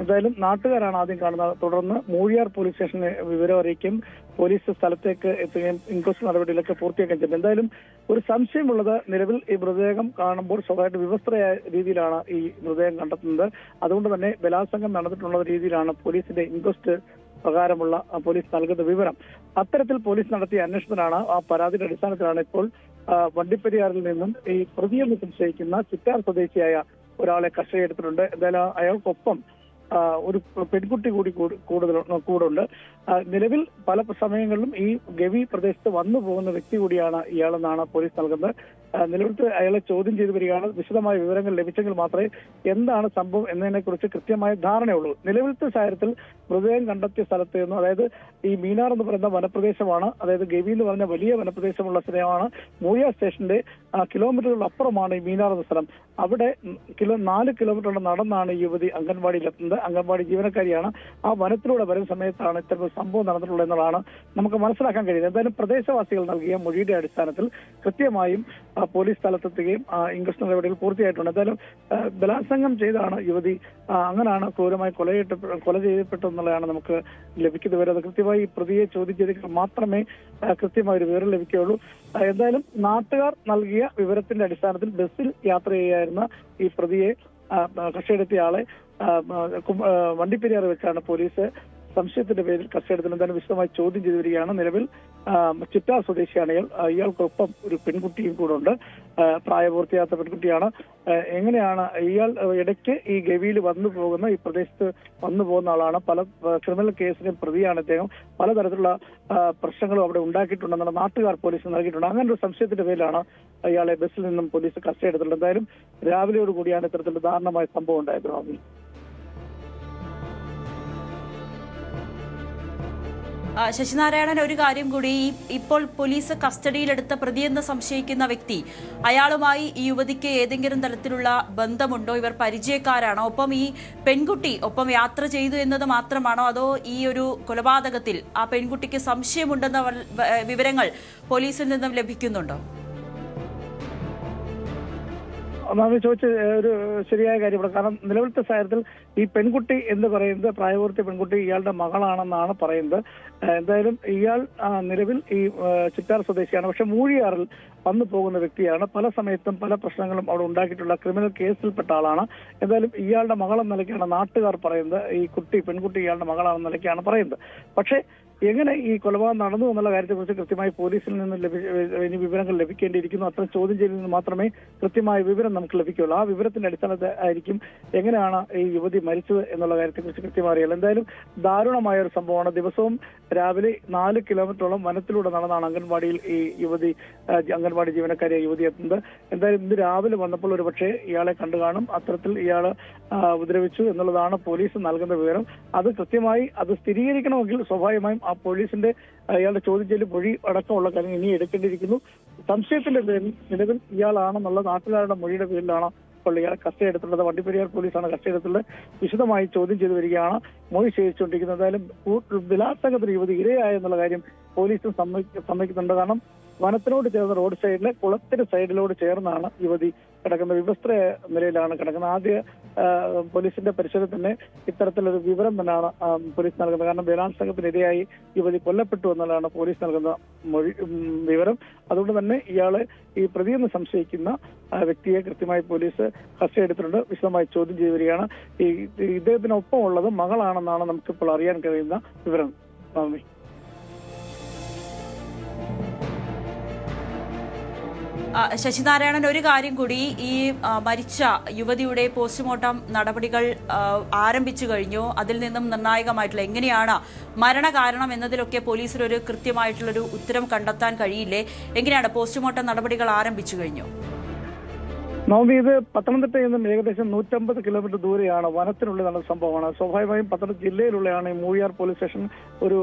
എന്തായാലും നാട്ടുകാരാണ് ആദ്യം കാണുന്നത്. തുടർന്ന് മൂഴിയാർ പോലീസ് സ്റ്റേഷനെ വിവരം അറിയിക്കും. പോലീസ് സ്ഥലത്തേക്ക് എത്തുകയും ഇൻക്വസ്റ്റ് നടപടികളൊക്കെ പൂർത്തിയാക്കുകയും ചെയ്യും. എന്തായാലും ഒരു സംശയമുള്ളത്, നിലവിൽ ഈ മൃതദേഹം കാണുമ്പോൾ സ്വകാര്യ വിവസ്ത്രയായ രീതിയിലാണ് ഈ മൃതദേഹം കണ്ടെത്തുന്നത്. അതുകൊണ്ട് തന്നെ ബലാത്സംഗം നടന്നിട്ടുള്ള രീതിയിലാണ് പോലീസിന്റെ ഇൻക്വസ്റ്റ് പ്രകാരമുള്ള പോലീസ് നൽകുന്ന വിവരം. അത്തരത്തിൽ പോലീസ് നടത്തിയ അന്വേഷണത്തിലാണ്, ആ പരാതിയുടെ അടിസ്ഥാനത്തിലാണ് ഇപ്പോൾ വണ്ടിപ്പെരിയാറിൽ നിന്നും ഈ പ്രതിയെന്ന് സംശയിക്കുന്ന ചിറ്റാർ സ്വദേശിയായ ഒരാളെ കസ്റ്റഡിയെടുത്തിട്ടുണ്ട്. എന്തായാലും അയാൾക്കൊപ്പം ഒരു പെൺകുട്ടി കൂടി കൂടുണ്ട്. നിലവിൽ പല സമയങ്ങളിലും ഈ ഗവി പ്രദേശത്ത് വന്നു പോകുന്ന വ്യക്തി കൂടിയാണ് ഇയാളെന്നാണ് പോലീസ് നൽകുന്നത്. നിലവിലത്തെ അയാളെ ചോദ്യം ചെയ്തു വരികയാണ്. വിശദമായ വിവരങ്ങൾ ലഭിച്ചെങ്കിൽ മാത്രമേ എന്താണ് സംഭവം എന്നതിനെ കുറിച്ച് കൃത്യമായ ധാരണയുള്ളൂ. നിലവിലത്തെ സാഹചര്യത്തിൽ മൃതദേഹം കണ്ടെത്തിയ സ്ഥലത്ത് നിന്നും, അതായത് ഈ മീനാർ എന്ന് പറയുന്ന വനപ്രദേശമാണ്, അതായത് ഗവി എന്ന് പറഞ്ഞ വലിയ വനപ്രദേശമുള്ള സ്ഥലമാണ്. മൂഴിയാർ സ്റ്റേഷന്റെ കിലോമീറ്ററുകൾ അപ്പുറമാണ് ഈ മീനാർ എന്ന സ്ഥലം. അവിടെ 4 കിലോമീറ്റർ നടന്നാണ് ഈ യുവതി അംഗൻവാടിയിലെത്തുന്നത്. അംഗൻവാടി ജീവനക്കാരിയാണ്. ആ വനത്തിലൂടെ വരുന്ന സമയത്താണ് ഇത്തരം സംഭവം നടന്നിട്ടുള്ളത് എന്നതാണ് നമുക്ക് മനസ്സിലാക്കാൻ കഴിയുന്നത്. എന്തായാലും പ്രദേശവാസികൾ നൽകിയ മൊഴിയുടെ അടിസ്ഥാനത്തിൽ കൃത്യമായും പോലീസ് സ്ഥലത്തെത്തുകയും ഇൻക്വസ്റ്റ് നടപടികൾ പൂർത്തിയായിട്ടുണ്ട്. എന്തായാലും ബലാത്സംഗം ചെയ്താണ് യുവതി, അങ്ങനെയാണ് ക്രൂരമായി കൊല ചെയ്യപ്പെട്ടെന്നുള്ളതാണ് നമുക്ക് ലഭിക്കുന്ന വിവരം. കൃത്യമായി പ്രതിയെ ചോദ്യം ചെയ്തെങ്കിൽ മാത്രമേ കൃത്യമായ ഒരു വിവരം ലഭിക്കുകയുള്ളൂ. എന്തായാലും നാട്ടുകാർ നൽകിയ വിവരത്തിന്റെ അടിസ്ഥാനത്തിൽ ബസ്സിൽ യാത്ര ചെയ്യായിരുന്ന ഈ പ്രതിയെ, കസ്റ്റഡിയെടുത്തിയ ആളെ വണ്ടിപ്പെരിയാർ വെച്ചാണ് പോലീസ് സംശയത്തിന്റെ പേരിൽ കസ്റ്റഡിയെടുത്തത്. എന്തായാലും വിശദമായി ചോദ്യം ചെയ്തു വരികയാണ്. നിലവിൽ ചിറ്റാർ സ്വദേശിയാണ് ഇയാൾക്കൊപ്പം ഒരു പെൺകുട്ടിയും കൂടെ ഉണ്ട്. പ്രായപൂർത്തിയാത്ത പെൺകുട്ടിയാണ്. എങ്ങനെയാണ് ഇയാൾ ഇടയ്ക്ക് ഈ ഗവിയിൽ വന്നു പോകുന്ന, ഈ പ്രദേശത്ത് വന്നു പോകുന്ന ആളാണ്. പല ക്രിമിനൽ കേസിലും പ്രതിയാണ് ഇദ്ദേഹം. പലതരത്തിലുള്ള പ്രശ്നങ്ങളും അവിടെ ഉണ്ടാക്കിയിട്ടുണ്ടെന്നുള്ള നാട്ടുകാർ പോലീസ് നൽകിയിട്ടുണ്ട്. അങ്ങനെ ഒരു സംശയത്തിന്റെ പേരിലാണ് ഇയാളെ ബസ്സിൽ നിന്നും പോലീസ് കസ്റ്റഡിയെടുത്തിട്ടുള്ളത്. എന്തായാലും രാവിലെയോടുകൂടിയാണ് ഇത്തരത്തിലുള്ള ദാരുണമായ സംഭവം ഉണ്ടായത്. ശശിനാരായണൻ, ഒരു കാര്യം കൂടി, ഇപ്പോൾ പോലീസ് കസ്റ്റഡിയിലെടുത്ത പ്രതിയെന്ന് സംശയിക്കുന്ന വ്യക്തി, അയാളുമായി ഈ യുവതിക്ക് ഏതെങ്കിലും തരത്തിലുള്ള ബന്ധമുണ്ടോ? ഇവർ പരിചയക്കാരാണോ? ഒപ്പം ഈ പെൺകുട്ടി ഒപ്പം യാത്ര ചെയ്തു എന്നത് മാത്രമാണോ, അതോ ഈ ഒരു കൊലപാതകത്തിൽ ആ പെൺകുട്ടിക്ക് സംശയമുണ്ടെന്ന വിവരങ്ങൾ പോലീസിൽ നിന്നും ലഭിക്കുന്നുണ്ടോ? ഒന്നാമത് ചോദിച്ച ഒരു ശരിയായ കാര്യം ഇവിടെ. കാരണം നിലവിലത്തെ സാഹചര്യത്തിൽ ഈ പെൺകുട്ടി എന്ന് പറയുന്നത്, പ്രായപൂർത്തി പെൺകുട്ടി ഇയാളുടെ മകളാണെന്നാണ് പറയുന്നത്. എന്തായാലും ഇയാൾ നിലവിൽ ഈ ചിറ്റാർ സ്വദേശിയാണ്. പക്ഷെ മൂഴിയാറിൽ വന്നു പോകുന്ന വ്യക്തിയാണ്. പല സമയത്തും പല പ്രശ്നങ്ങളും അവിടെ ഉണ്ടാക്കിയിട്ടുള്ള ക്രിമിനൽ കേസിൽപ്പെട്ട ആളാണ്. എന്തായാലും ഇയാളുടെ മകളെന്ന നിലയ്ക്കാണ് നാട്ടുകാർ പറയുന്നത്. ഈ പെൺകുട്ടി ഇയാളുടെ മകളാണെന്ന നിലയ്ക്കാണ് പറയുന്നത്. പക്ഷേ എങ്ങനെ ഈ കൊലപാതകം നടന്നു എന്നുള്ള കാര്യത്തെക്കുറിച്ച് കൃത്യമായി പോലീസിൽ നിന്ന് വിവരങ്ങൾ ലഭിക്കേണ്ടിയിരിക്കുന്നു. അത്തരം ചോദ്യം ചെയ്തതിൽ നിന്ന് മാത്രമേ കൃത്യമായ വിവരം നമുക്ക് ലഭിക്കുകയുള്ളൂ. ആ വിവരത്തിന്റെ അടിസ്ഥാനത്തിൽ ആയിരിക്കും എങ്ങനെയാണ് ഈ യുവതി മരിച്ചത് എന്നുള്ള കാര്യത്തെക്കുറിച്ച് കൃത്യമായി അറിയാം. എന്തായാലും ദാരുണമായ ഒരു സംഭവമാണ്. ദിവസവും രാവിലെ 4 കിലോമീറ്ററോളം വനത്തിലൂടെ നടന്നാണ് അംഗൻവാടിയിൽ ഈ യുവതി, അംഗൻവാടി ജീവനക്കാരിയായ യുവതി എത്തുന്നത്. എന്തായാലും ഇന്ന് രാവിലെ വന്നപ്പോൾ ഒരു പക്ഷേ ഇയാളെ കണ്ടു കാണും. അത്തരത്തിൽ ഇയാള് ഉപദ്രവിച്ചു എന്നുള്ളതാണ് പോലീസ് നൽകുന്ന വിവരം. അത് കൃത്യമായി അത് സ്ഥിരീകരിക്കണമെങ്കിൽ സ്വാഭാവികമായും ആ പോലീസിന്റെ ഇയാളുടെ ചോദ്യം ചെയ്യൽ മൊഴി അടക്കമുള്ള കാര്യം ഇനി എടുക്കേണ്ടിയിരിക്കുന്നു. സംശയത്തിന്റെ പേരിൽ നിലവിൽ ഇയാളാണെന്നുള്ള നാട്ടുകാരുടെ മൊഴിയുടെ പേരിലാണ് ഇപ്പോൾ ഇയാളെ കസ്റ്റഡിയെടുത്തിട്ടുള്ളത്. വണ്ടിപ്പെരിയാർ പോലീസാണ് കസ്റ്റഡിയെടുത്തുള്ളത്. വിശദമായി ചോദ്യം ചെയ്തു വരികയാണ്, മൊഴി ശേഖരിച്ചുകൊണ്ടിരിക്കുന്നത്. എന്തായാലും ബലാത്സംഗത്തിന് യുവതി ഇരയായ എന്നുള്ള കാര്യം പോലീസും സമ്മതിക്കുന്നുണ്ട്. കാരണം വനത്തിനോട് ചേർന്ന റോഡ് സൈഡിലെ കുളത്തിന് സൈഡിലോട് ചേർന്നാണ് യുവതി കിടക്കുന്നത്. വിവസ്ത്ര നിലയിലാണ് കിടക്കുന്നത്. ആദ്യ പോലീസിന്റെ പരിശോധന തന്നെ ഇത്തരത്തിലൊരു വിവരം തന്നെയാണ് പോലീസ് നൽകുന്നത്. കാരണം ബലാത്സംഗത്തിനിരയായി യുവതി കൊല്ലപ്പെട്ടു എന്നുള്ളതാണ് പോലീസ് നൽകുന്ന വിവരം. അതുകൊണ്ട് തന്നെ ഇയാളെ, ഈ പ്രതിയെന്ന് സംശയിക്കുന്ന വ്യക്തിയെ കൃത്യമായി പോലീസ് കസ്റ്റഡിയെടുത്തിട്ടുണ്ട്. വിശദമായി ചോദ്യം ചെയ്തു വരികയാണ്. ഇദ്ദേഹത്തിനൊപ്പം ഉള്ളത് മകളാണെന്നാണ് നമുക്കിപ്പോൾ അറിയാൻ കഴിയുന്ന വിവരം. ശശിനാരായണൻ, ഒരു കാര്യം കൂടി, ഈ മരിച്ച യുവതിയുടെ പോസ്റ്റ്മോർട്ടം നടപടികൾ ആരംഭിച്ചു കഴിഞ്ഞു. അതിൽ നിന്നും നിർണായകമായിട്ടുള്ള എങ്ങനെയാണ് മരണകാരണം എന്നതിലൊക്കെ പോലീസിനൊരു കൃത്യമായിട്ടുള്ളൊരു ഉത്തരം കണ്ടെത്താൻ കഴിയില്ലേ? എങ്ങനെയാണ് പോസ്റ്റ്മോർട്ടം നടപടികൾ ആരംഭിച്ചു കഴിഞ്ഞു? നവമി, ഇത് പത്തനംതിട്ടയിൽ നിന്നും ഏകദേശം 150 കിലോമീറ്റർ ദൂരെയാണ്, വനത്തിനുള്ളിൽ നടന്ന സംഭവമാണ്. സ്വാഭാവികമായും പത്തനംതിട്ട ജില്ലയിലുള്ളതാണ് ഈ മൂഴിയാർ പോലീസ് സ്റ്റേഷൻ. ഒരു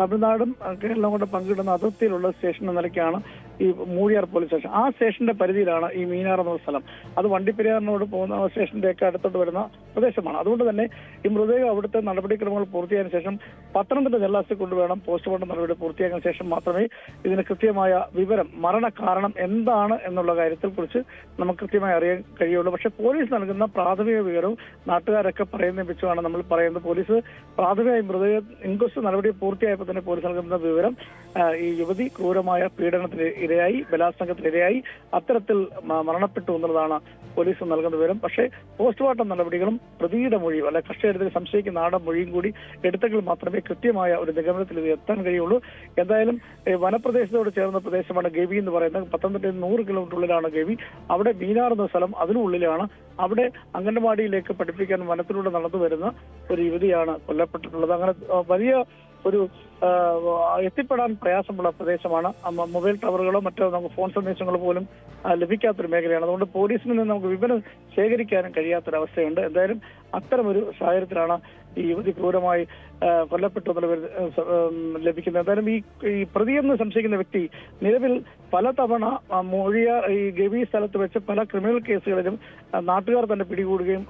തമിഴ്നാടും കേരളവും കൊണ്ട് പങ്കിടുന്ന അതിർത്തിയിലുള്ള സ്റ്റേഷൻ എന്ന നിലയ്ക്കാണ് ഈ മൂഴിയാർ പോലീസ് സ്റ്റേഷൻ. ആ സ്റ്റേഷന്റെ പരിധിയിലാണ് ഈ മീനാർ എന്ന സ്ഥലം. അത് വണ്ടിപ്പെരിയാറിനോട് പോകുന്ന സ്റ്റേഷന്റെ ഒക്കെ അടുത്തോട്ട് വരുന്ന പ്രദേശമാണ്. അതുകൊണ്ട് തന്നെ ഈ മൃതദേഹം അവിടുത്തെ നടപടിക്രമങ്ങൾ പൂർത്തിയായതിനു ശേഷം പത്തനംതിട്ട ജലാശയത്തിൽ കൊണ്ടുവേണം പോസ്റ്റ്മോർട്ടം നടപടി പൂർത്തിയാക്കിയ ശേഷം മാത്രമേ ഇതിന് കൃത്യമായ വിവരം, മരണ കാരണം എന്താണ് എന്നുള്ള കാര്യത്തെ കുറിച്ച് നമുക്ക് കൃത്യമായി അറിയാൻ കഴിയുള്ളൂ. പക്ഷേ പോലീസ് നൽകുന്ന പ്രാഥമിക വിവരവും നാട്ടുകാരൊക്കെ പറയുന്ന വെച്ചാണ് നമ്മൾ പറയുന്നത്. പോലീസ് പ്രാഥമിക മൃതദേഹ ഇൻക്വസ്റ്റ് നടപടി പൂർത്തിയായപ്പോൾ തന്നെ പോലീസ് നൽകുന്ന വിവരം ഈ യുവതി ക്രൂരമായ പീഡനത്തിന് ഇരയായി, ബലാത്സംഗത്തിനിരയായി, അത്തരത്തിൽ മരണപ്പെട്ടു എന്നുള്ളതാണ് പോലീസ് നൽകുന്ന വിവരം. പക്ഷേ പോസ്റ്റ്മോർട്ടം നടപടികളും പ്രതിയുടെ മൊഴിയും അല്ലെ കസ്റ്റഡിയിൽ സംശയിക്കുന്ന ആളുടെ മൊഴിയും കൂടി എടുത്തെങ്കിൽ മാത്രമേ കൃത്യമായ ഒരു നിഗമനത്തിൽ ഇത് എത്താൻ കഴിയുള്ളൂ. എന്തായാലും വനപ്രദേശത്തോട് ചേർന്ന പ്രദേശമാണ് ഗവി എന്ന് പറയുന്നത്. പത്തനംതിട്ടയിൽ 100 കിലോമീറ്റർ ഉള്ളിലാണ് ഗവി. അവിടെ മീനാർ എന്ന സ്ഥലം അതിനുള്ളിലാണ്. അവിടെ അംഗൻവാടിയിലേക്ക് പഠിപ്പിക്കാൻ വനത്തിലൂടെ നടന്നു വരുന്ന ഒരു യുവതിയാണ് കൊല്ലപ്പെട്ടിട്ടുള്ളത്. അങ്ങനെ വലിയ ഒരു എത്തിപ്പെടാൻ പ്രയാസമുള്ള പ്രദേശമാണ്. മൊബൈൽ ടവറുകളോ മറ്റോ നമുക്ക് ഫോൺ സന്ദേശങ്ങളോ പോലും ലഭിക്കാത്തൊരു മേഖലയാണ്. അതുകൊണ്ട് പോലീസിൽ നിന്ന് നമുക്ക് വിവരം ശേഖരിക്കാനും കഴിയാത്തൊരവസ്ഥയുണ്ട്. എന്തായാലും അത്തരമൊരു സാഹചര്യത്തിലാണ് ഈ യുവതി ക്രൂരമായി കൊല്ലപ്പെട്ടു എന്നുള്ള ലഭിക്കുന്നത്. എന്തായാലും ഈ പ്രതിയെന്ന് സംശയിക്കുന്ന വ്യക്തി നിലവിൽ പലതവണ മൂഴിയാർ ഈ ഗവി സ്ഥലത്ത് വെച്ച് പല ക്രിമിനൽ കേസുകളിലും നാട്ടുകാർ തന്നെ പിടികൂടുകയും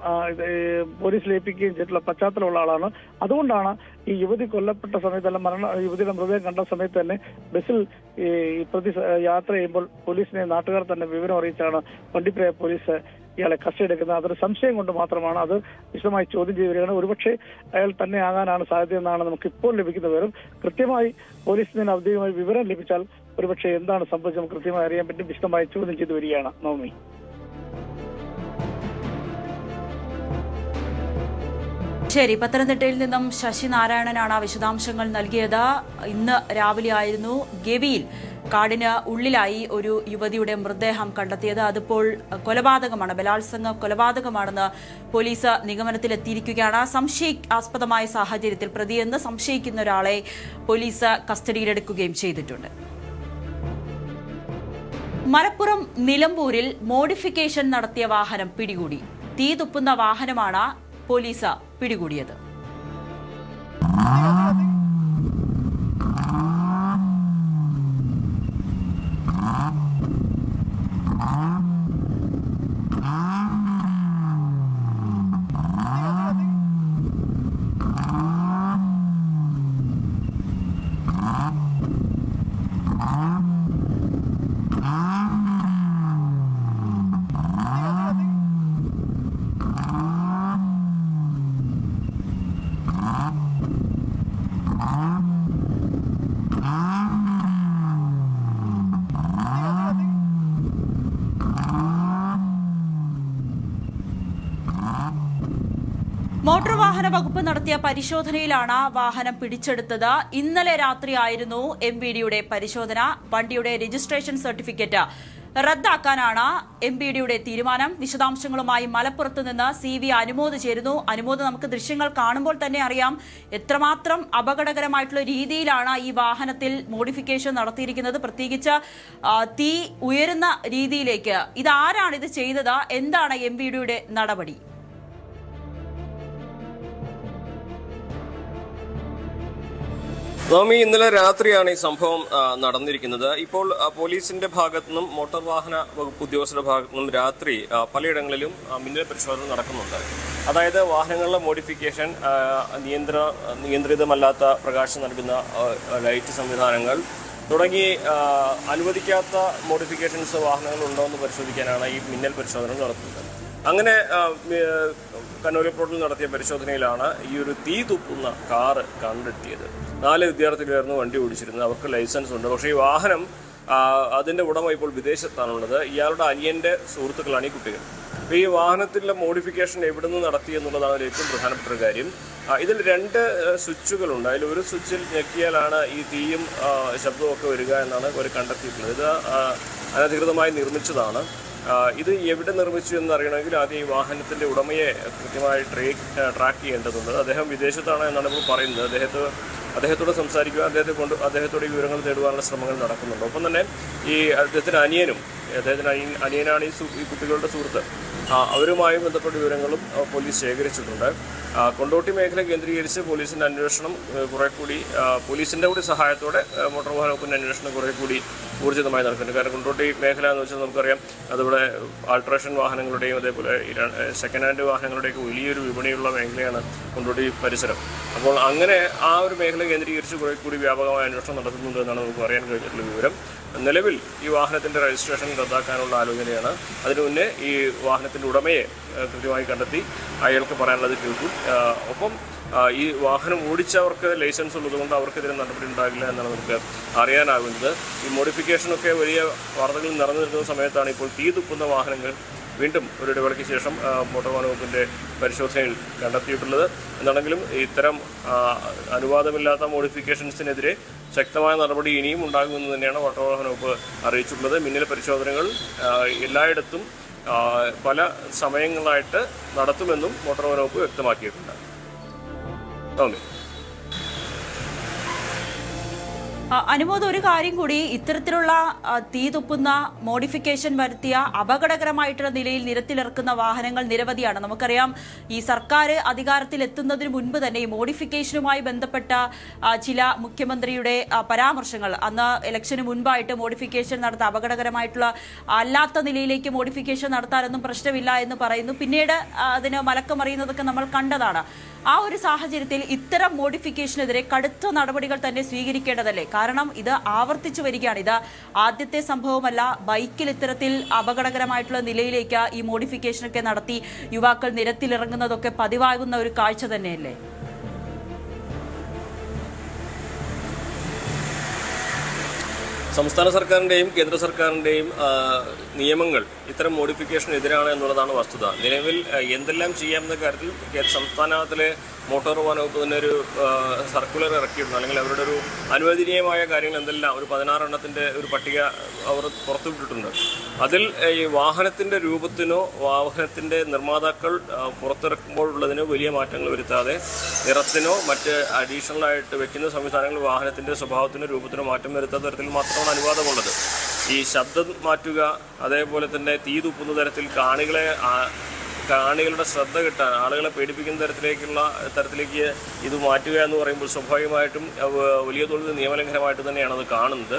പോലീസിൽ ഏൽപ്പിക്കുകയും ചെയ്തിട്ടുള്ള പശ്ചാത്തലമുള്ള ആളാണ്. അതുകൊണ്ടാണ് ഈ യുവതി കൊല്ലപ്പെട്ട സമയത്ത്, അല്ല യുവതിയുടെ മൃതദേഹം കണ്ട സമയത്ത് തന്നെ ബസ്സിൽ ഈ പ്രതി യാത്ര ചെയ്യുമ്പോൾ പോലീസിനെ നാട്ടുകാർ തന്നെ വിവരം അറിയിച്ചാണ് വണ്ടിപ്പെരിയാർ പോലീസ് ഇയാളെ കസ്റ്റഡി എടുക്കുന്നത്. അതൊരു സംശയം കൊണ്ട് മാത്രമാണ്. അത് വിശദമായി ചോദ്യം ചെയ്തു വരികയാണ്. ഒരുപക്ഷെ അയാൾ തന്നെ ആകാനാണ് സാധ്യതയെന്നാണ് നമുക്ക് ഇപ്പോൾ ലഭിക്കുന്ന വിവരം. കൃത്യമായി പോലീസിന് നിന്ന് ഔദ്യോഗികമായി വിവരം ലഭിച്ചാൽ ഒരുപക്ഷെ എന്താണ് സംഭവിച്ചത് കൃത്യമായി അറിയാൻ പറ്റും. വിശദമായി ചോദ്യം ചെയ്തു വരികയാണ്. നവമി. ശരി, പത്തനംതിട്ടയിൽ നിന്നും ശശിനാരായണനാണ് വിശദാംശങ്ങൾ നൽകിയത്. ഇന്ന് രാവിലെ ആയിരുന്നു ഗവിയിൽ കാടിന് ഉള്ളിലായി ഒരു യുവതിയുടെ മൃതദേഹം കണ്ടെത്തിയത്. അതിപ്പോൾ കൊലപാതകമാണ്, ബലാത്സംഗ കൊലപാതകമാണെന്ന് പോലീസ് നിഗമനത്തിലെത്തിയിരിക്കുകയാണ്. സംശയാസ്പദമായ സാഹചര്യത്തിൽ പ്രതിയെന്ന് സംശയിക്കുന്ന ഒരാളെ പോലീസ് കസ്റ്റഡിയിലെടുക്കുകയും ചെയ്തിട്ടുണ്ട്. മലപ്പുറം നിലമ്പൂരിൽ മോഡിഫിക്കേഷൻ നടത്തിയ വാഹനം പിടികൂടി. തീ തുപ്പുന്ന വാഹനമാണ് പോലീസ് പിടികൂടിയത്. മോട്ടോർ വാഹന വകുപ്പ് നടത്തിയ പരിശോധനയിലാണ് വാഹനം പിടിച്ചെടുത്തത്. ഇന്നലെ രാത്രിയായിരുന്നു MVDയുടെ പരിശോധന. വണ്ടിയുടെ രജിസ്ട്രേഷൻ സർട്ടിഫിക്കറ്റ് റദ്ദാക്കാനാണ് MVDയുടെ തീരുമാനം. വിശദാംശങ്ങളുമായി മലപ്പുറത്ത് നിന്ന് CV അനുമോദ് ചേരുന്നു. അനുമോദ്, നമുക്ക് ദൃശ്യങ്ങൾ കാണുമ്പോൾ തന്നെ അറിയാം എത്രമാത്രം അപകടകരമായിട്ടുള്ള രീതിയിലാണ് ഈ വാഹനത്തിൽ മോഡിഫിക്കേഷൻ നടത്തിയിരിക്കുന്നത്. പ്രത്യേകിച്ച് തീ ഉയരുന്ന രീതിയിലേക്ക്. ഇതാരാണ് ഇത് ചെയ്തത്? എന്താണ് MVDയുടെ നടപടി? നവമി, ഇന്നലെ രാത്രിയാണ് ഈ സംഭവം നടന്നിരിക്കുന്നത്. ഇപ്പോൾ പോലീസിന്റെ ഭാഗത്തുനിന്നും മോട്ടോർ വാഹന വകുപ്പ് ഉദ്യോഗസ്ഥരുടെ ഭാഗത്തുനിന്നും രാത്രി പലയിടങ്ങളിലും മിന്നൽ പരിശോധന നടക്കുന്നുണ്ട്. അതായത് വാഹനങ്ങളിലെ മോഡിഫിക്കേഷൻ, നിയന്ത്രിതമല്ലാത്ത പ്രകാശം നൽകുന്ന ലൈറ്റ് സംവിധാനങ്ങൾ തുടങ്ങി അനുവദിക്കാത്ത മോഡിഫിക്കേഷൻസ് വാഹനങ്ങൾ ഉണ്ടോ എന്ന് പരിശോധിക്കാനാണ് ഈ മിന്നൽ പരിശോധന നടത്തുന്നത്. അങ്ങനെ കണ്ണൂർ റോഡിൽ നടത്തിയ പരിശോധനയിലാണ് ഈ ഒരു തീ തുപ്പുന്ന കാറ് കണ്ടെത്തിയത്. 4 വിദ്യാർത്ഥികളായിരുന്നു വണ്ടി ഓടിച്ചിരുന്നത്. അവർക്ക് ലൈസൻസ് ഉണ്ട്. പക്ഷേ ഈ വാഹനം അതിൻ്റെ ഉടമ ഇപ്പോൾ വിദേശത്താണുള്ളത്. ഇയാളുടെ അനിയൻ്റെ സുഹൃത്തുക്കളാണ് ഈ കുട്ടികൾ. ഈ വാഹനത്തിലുള്ള മോഡിഫിക്കേഷൻ എവിടെ നിന്ന് നടത്തി എന്നുള്ളതാണ് ഏറ്റവും പ്രധാനപ്പെട്ട ഒരു കാര്യം. ഇതിൽ 2 സ്വിച്ചുകളുണ്ട്. അതിൽ ഒരു സ്വിച്ചിൽ ഞെക്കിയാലാണ് ഈ തീയും ശബ്ദവും ഒക്കെ വരിക എന്നാണ് അവർ കണ്ടെത്തിയിട്ടുള്ളത്. ഇത് അനധികൃതമായി നിർമ്മിച്ചതാണ്. ഇത് എവിടെ നിർമ്മിച്ചു എന്നറിയണമെങ്കിൽ ആദ്യം ഈ വാഹനത്തിൻ്റെ ഉടമയെ കൃത്യമായി ട്രാക്ക് ചെയ്യേണ്ടതുണ്ട്. അദ്ദേഹം വിദേശത്താണ് എന്നാണ് ഇപ്പോൾ പറയുന്നത്. അദ്ദേഹത്തോട് സംസാരിക്കുക, അദ്ദേഹത്തോട് ഈ വിവരങ്ങൾ തേടുവാനുള്ള ശ്രമങ്ങൾ നടക്കുന്നുണ്ട്. ഒപ്പം തന്നെ ഈ അദ്ദേഹത്തിൻ്റെ അനിയനാണ് ഈ കുട്ടികളുടെ സുഹൃത്ത്. അവരുമായി ബന്ധപ്പെട്ട വിവരങ്ങളും പോലീസ് ശേഖരിച്ചിട്ടുണ്ട്. കൊണ്ടോട്ടി മേഖല കേന്ദ്രീകരിച്ച് പോലീസിൻ്റെ അന്വേഷണം കുറെ കൂടി പോലീസിൻ്റെ കൂടി സഹായത്തോടെ മോട്ടോർ വാഹന വകുപ്പിൻ്റെ അന്വേഷണം കുറെ കൂടി ഊർജിതമായി നടക്കുന്നുണ്ട്. കാരണം കൊണ്ടോട്ടി മേഖല എന്ന് വെച്ചാൽ നമുക്കറിയാം, അതിവിടെ ആൾട്രേഷൻ വാഹനങ്ങളുടെയും അതേപോലെ സെക്കൻഡ് ഹാൻഡ് വാഹനങ്ങളുടെയൊക്കെ വലിയൊരു വിപണിയുള്ള മേഖലയാണ് കൊണ്ടോട്ടി പരിസരം. അപ്പോൾ അങ്ങനെ ആ ഒരു മേഖല കേന്ദ്രീകരിച്ച് കുറെ കൂടി വ്യാപകമായ അന്വേഷണം നടത്തുന്നുണ്ട് എന്നാണ് നമുക്ക് പറയാൻ കഴിഞ്ഞിട്ടുള്ള വിവരം. നിലവിൽ ഈ വാഹനത്തിൻ്റെ രജിസ്ട്രേഷൻ റദ്ദാക്കാനുള്ള ആലോചനയാണ്. അതിനു മുന്നേ ഈ വാഹനത്തിൻ്റെ ഉടമയെ കൃത്യമായി കണ്ടെത്തി അയാൾക്ക് പറയാനുള്ളത് കേൾക്കും. ഒപ്പം ഈ വാഹനം ഓടിച്ചവർക്ക് ലൈസൻസ് ഉള്ളതുകൊണ്ട് അവർക്കെതിരെ നടപടി ഉണ്ടാകില്ല എന്നാണ് നമുക്ക് അറിയാനാകുന്നത്. ഈ മോഡിഫിക്കേഷനൊക്കെ വലിയ വാർത്തകൾ നിറഞ്ഞു നിൽക്കുന്ന സമയത്താണ് ഇപ്പോൾ തീ തുപ്പുന്ന വാഹനങ്ങൾ വീണ്ടും ഒരു ഇടവേളയ്ക്ക് ശേഷം മോട്ടോർ വാഹന വകുപ്പിൻ്റെ പരിശോധനയിൽ കണ്ടെത്തിയിട്ടുള്ളത്. എന്താണെങ്കിലും ഇത്തരം അനുവാദമില്ലാത്ത മോഡിഫിക്കേഷൻസിനെതിരെ ശക്തമായ നടപടി ഇനിയും ഉണ്ടാകുമെന്ന് തന്നെയാണ് മോട്ടോർ വാഹന വകുപ്പ് അറിയിച്ചിട്ടുള്ളത്. മിന്നൽ പരിശോധനകൾ എല്ലായിടത്തും പല സമയങ്ങളായിട്ട് നടത്തുമെന്നും മോട്ടോർ വാഹന വകുപ്പ് വ്യക്തമാക്കിയിട്ടുണ്ട്. അനുമോദ്, ഒരു കാര്യം കൂടി, ഇത്തരത്തിലുള്ള തീ തുപ്പുന്ന മോഡിഫിക്കേഷൻ വരുത്തിയ അപകടകരമായിട്ടുള്ള നിലയിൽ നിരത്തിലിറക്കുന്ന വാഹനങ്ങൾ നിരവധിയാണ്. നമുക്കറിയാം, ഈ സർക്കാർ അധികാരത്തിൽ എത്തുന്നതിന് മുൻപ് തന്നെ ഈ മോഡിഫിക്കേഷനുമായി ബന്ധപ്പെട്ട ചില മുഖ്യമന്ത്രിയുടെ പരാമർശങ്ങൾ, അന്ന് ഇലക്ഷന് മുൻപായിട്ട് മോഡിഫിക്കേഷൻ നടത്താൻ അപകടകരമായിട്ടുള്ള അല്ലാത്ത നിലയിലേക്ക് മോഡിഫിക്കേഷൻ നടത്താനൊന്നും പ്രശ്നമില്ല എന്ന് പറയുന്നു. പിന്നീട് അതിന് മലക്കമറിയുന്നതൊക്കെ നമ്മൾ കണ്ടതാണ്. ആ ഒരു സാഹചര്യത്തിൽ ഇത്തരം മോഡിഫിക്കേഷനെതിരെ കടുത്ത നടപടികൾ തന്നെ സ്വീകരിക്കേണ്ടതല്ലേ? കാരണം ഇത് ആവർത്തിച്ചു വരികയാണ്. ഇത് ആദ്യത്തെ സംഭവമല്ല. ബൈക്കിൽ ഇത്തരത്തിൽ അപകടകരമായിട്ടുള്ള നിലയിലേക്ക് ഈ മോഡിഫിക്കേഷനൊക്കെ നടത്തി യുവാക്കൾ നിരത്തിലിറങ്ങുന്നതൊക്കെ പതിവാകുന്ന ഒരു കാഴ്ച തന്നെയല്ലേ? സംസ്ഥാന സർക്കാരിൻ്റെയും കേന്ദ്ര സർക്കാരിൻ്റെയും നിയമങ്ങൾ ഇത്തരം മോഡിഫിക്കേഷനെതിരാണ് എന്നുള്ളതാണ് വസ്തുത. നിലവിൽ എന്തെല്ലാം ചെയ്യാമെന്ന കാര്യത്തിൽ സംസ്ഥാനത്തിലെ മോട്ടോർ വാഹന വകുപ്പ് തന്നെ ഒരു സർക്കുലർ ഇറക്കിയിട്ടുണ്ട്. അല്ലെങ്കിൽ അവരുടെ ഒരു അനുവദനീയമായ കാര്യങ്ങൾ എന്തെല്ലാം ഒരു 16 എണ്ണത്തിൻ്റെ ഒരു പട്ടിക അവർ പുറത്തുവിട്ടിട്ടുണ്ട്. അതിൽ ഈ വാഹനത്തിൻ്റെ രൂപത്തിനോ വാഹനത്തിൻ്റെ നിർമ്മാതാക്കൾ പുറത്തിറക്കുമ്പോഴുള്ളതിനോ വലിയ മാറ്റങ്ങൾ വരുത്താതെ നിറത്തിനോ മറ്റ് അഡീഷണലായിട്ട് വെക്കുന്ന സംവിധാനങ്ങൾ വാഹനത്തിൻ്റെ സ്വഭാവത്തിനോ രൂപത്തിനോ മാറ്റം വരുത്താത്ത തരത്തിൽ മാത്രമാണ് അനുവാദമുള്ളത്. ഈ ശബ്ദം മാറ്റുക, അതേപോലെ തന്നെ തീ തുപ്പുന്ന തരത്തിൽ കാണികളുടെ ശ്രദ്ധ കിട്ടാൻ, ആളുകളെ പേടിപ്പിക്കുന്ന തരത്തിലേക്ക് ഇത് മാറ്റുക എന്ന് പറയുമ്പോൾ സ്വാഭാവികമായിട്ടും വലിയ തോതിൽ നിയമലംഘനമായിട്ട് തന്നെയാണ് അത് കാണുന്നത്.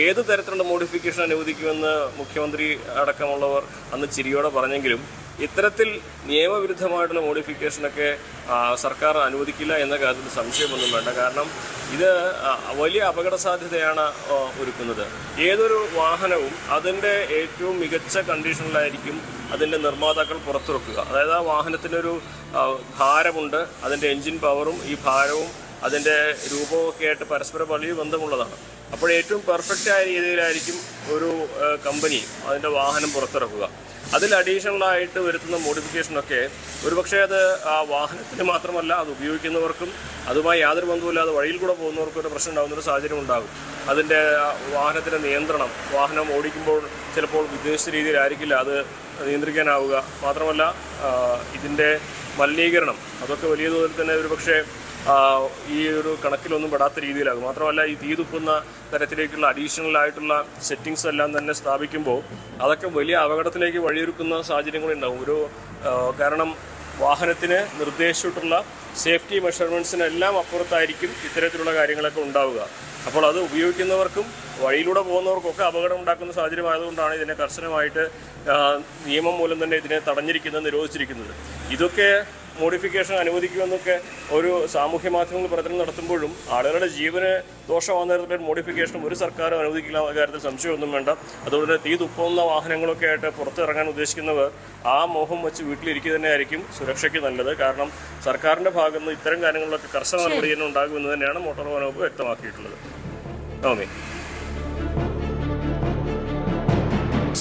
ഏത് തരത്തിലുള്ള മോഡിഫിക്കേഷൻ അനുവദിക്കുമെന്ന് മുഖ്യമന്ത്രി അടക്കമുള്ളവർ അന്ന് ചിരിയോടെ പറഞ്ഞെങ്കിലും ഇത്തരത്തിൽ നിയമവിരുദ്ധമായിട്ടുള്ള മോഡിഫിക്കേഷനൊക്കെ സർക്കാർ അനുവദിക്കില്ല എന്ന കാര്യത്തിൽ സംശയമൊന്നും വേണ്ട. കാരണം ഇത് വലിയ അപകട സാധ്യതയാണ് ഒരുക്കുന്നത്. ഏതൊരു വാഹനവും അതിൻ്റെ ഏറ്റവും മികച്ച കണ്ടീഷനിലായിരിക്കും അതിൻ്റെ നിർമ്മാതാക്കൾ പുറത്തിറക്കുക. അതായത് ആ വാഹനത്തിനൊരു ഭാരമുണ്ട്, അതിൻ്റെ എൻജിൻ പവറും ഈ ഭാരവും അതിൻ്റെ രൂപവും ഒക്കെ ആയിട്ട് പരസ്പരം വലിയ ബന്ധമുള്ളതാണ്. അപ്പോൾ ഏറ്റവും പെർഫെക്റ്റായ രീതിയിലായിരിക്കും ഒരു കമ്പനി അതിൻ്റെ വാഹനം പുറത്തിറക്കുക. അതിൽ അഡീഷണലായിട്ട് വരുത്തുന്ന മോഡിഫിക്കേഷനൊക്കെ ഒരുപക്ഷെ അത് ആ വാഹനത്തിന് മാത്രമല്ല, അത് ഉപയോഗിക്കുന്നവർക്കും അതുമായി യാതൊരു ബന്ധവുമില്ലാതെ വഴിയിൽ കൂടെ പോകുന്നവർക്കും ഒരു പ്രശ്നം ഉണ്ടാകുന്നൊരു സാഹചര്യം ഉണ്ടാകും. അതിൻ്റെ വാഹനത്തിൻ്റെ നിയന്ത്രണം, വാഹനം ഓടിക്കുമ്പോൾ ചിലപ്പോൾ ഉദ്ദേശിച്ച രീതിയിലായിരിക്കില്ല അത് നിയന്ത്രിക്കാനാവുക. മാത്രമല്ല ഇതിൻ്റെ മലിനീകരണം അതൊക്കെ വലിയ തോതിൽ തന്നെ ഒരുപക്ഷെ ഈ ഒരു കണക്കിലൊന്നും പെടാത്ത രീതിയിലാകും. മാത്രമല്ല ഈ തീ തുപ്പുന്ന തരത്തിലേക്കുള്ള അഡീഷണൽ ആയിട്ടുള്ള സെറ്റിങ്സ് എല്ലാം തന്നെ സ്ഥാപിക്കുമ്പോൾ അതൊക്കെ വലിയ അപകടത്തിലേക്ക് വഴിയൊരുക്കുന്ന സാഹചര്യങ്ങളുണ്ടാകും. കാരണം വാഹനത്തിന് നിർദ്ദേശിച്ചിട്ടുള്ള സേഫ്റ്റി മെഷർമെൻറ്റ്സിനെല്ലാം അപ്പുറത്തായിരിക്കും ഇത്തരത്തിലുള്ള കാര്യങ്ങളൊക്കെ ഉണ്ടാവുക. അപ്പോൾ അത് ഉപയോഗിക്കുന്നവർക്കും വഴിയിലൂടെ പോകുന്നവർക്കൊക്കെ അപകടം ഉണ്ടാക്കുന്ന സാഹചര്യം ആയതുകൊണ്ടാണ് ഇതിനെ കർശനമായിട്ട് നിയമം മൂലം തന്നെ ഇതിനെ തടഞ്ഞിരിക്കുന്നത്, നിരോധിച്ചിരിക്കുന്നത്. ഇതൊക്കെ മോഡിഫിക്കേഷൻ അനുവദിക്കുമെന്നൊക്കെ ഒരു സാമൂഹ്യ മാധ്യമങ്ങൾ പ്രചരണം നടത്തുമ്പോഴും ആളുകളുടെ ജീവന് ദോഷമാകുന്ന തരത്തിലുള്ള മോഡിഫിക്കേഷനും ഒരു സർക്കാരും അനുവദിക്കില്ല എന്ന കാര്യത്തിൽ സംശയമൊന്നും വേണ്ട. അതുകൊണ്ട് തന്നെ തീ തുപ്പുന്ന വാഹനങ്ങളൊക്കെ ആയിട്ട് പുറത്തിറങ്ങാൻ ഉദ്ദേശിക്കുന്നവർ ആ മോഹം വെച്ച് വീട്ടിലിരിക്കുക തന്നെയായിരിക്കും സുരക്ഷയ്ക്ക് നല്ലത്. കാരണം സർക്കാരിൻ്റെ ഭാഗത്ത് നിന്ന് ഇത്തരം കാര്യങ്ങളിലൊക്കെ കർശന നടപടി തന്നെ ഉണ്ടാകുമെന്ന് തന്നെയാണ് മോട്ടോർ വാഹന വകുപ്പ് വ്യക്തമാക്കിയിട്ടുള്ളത്.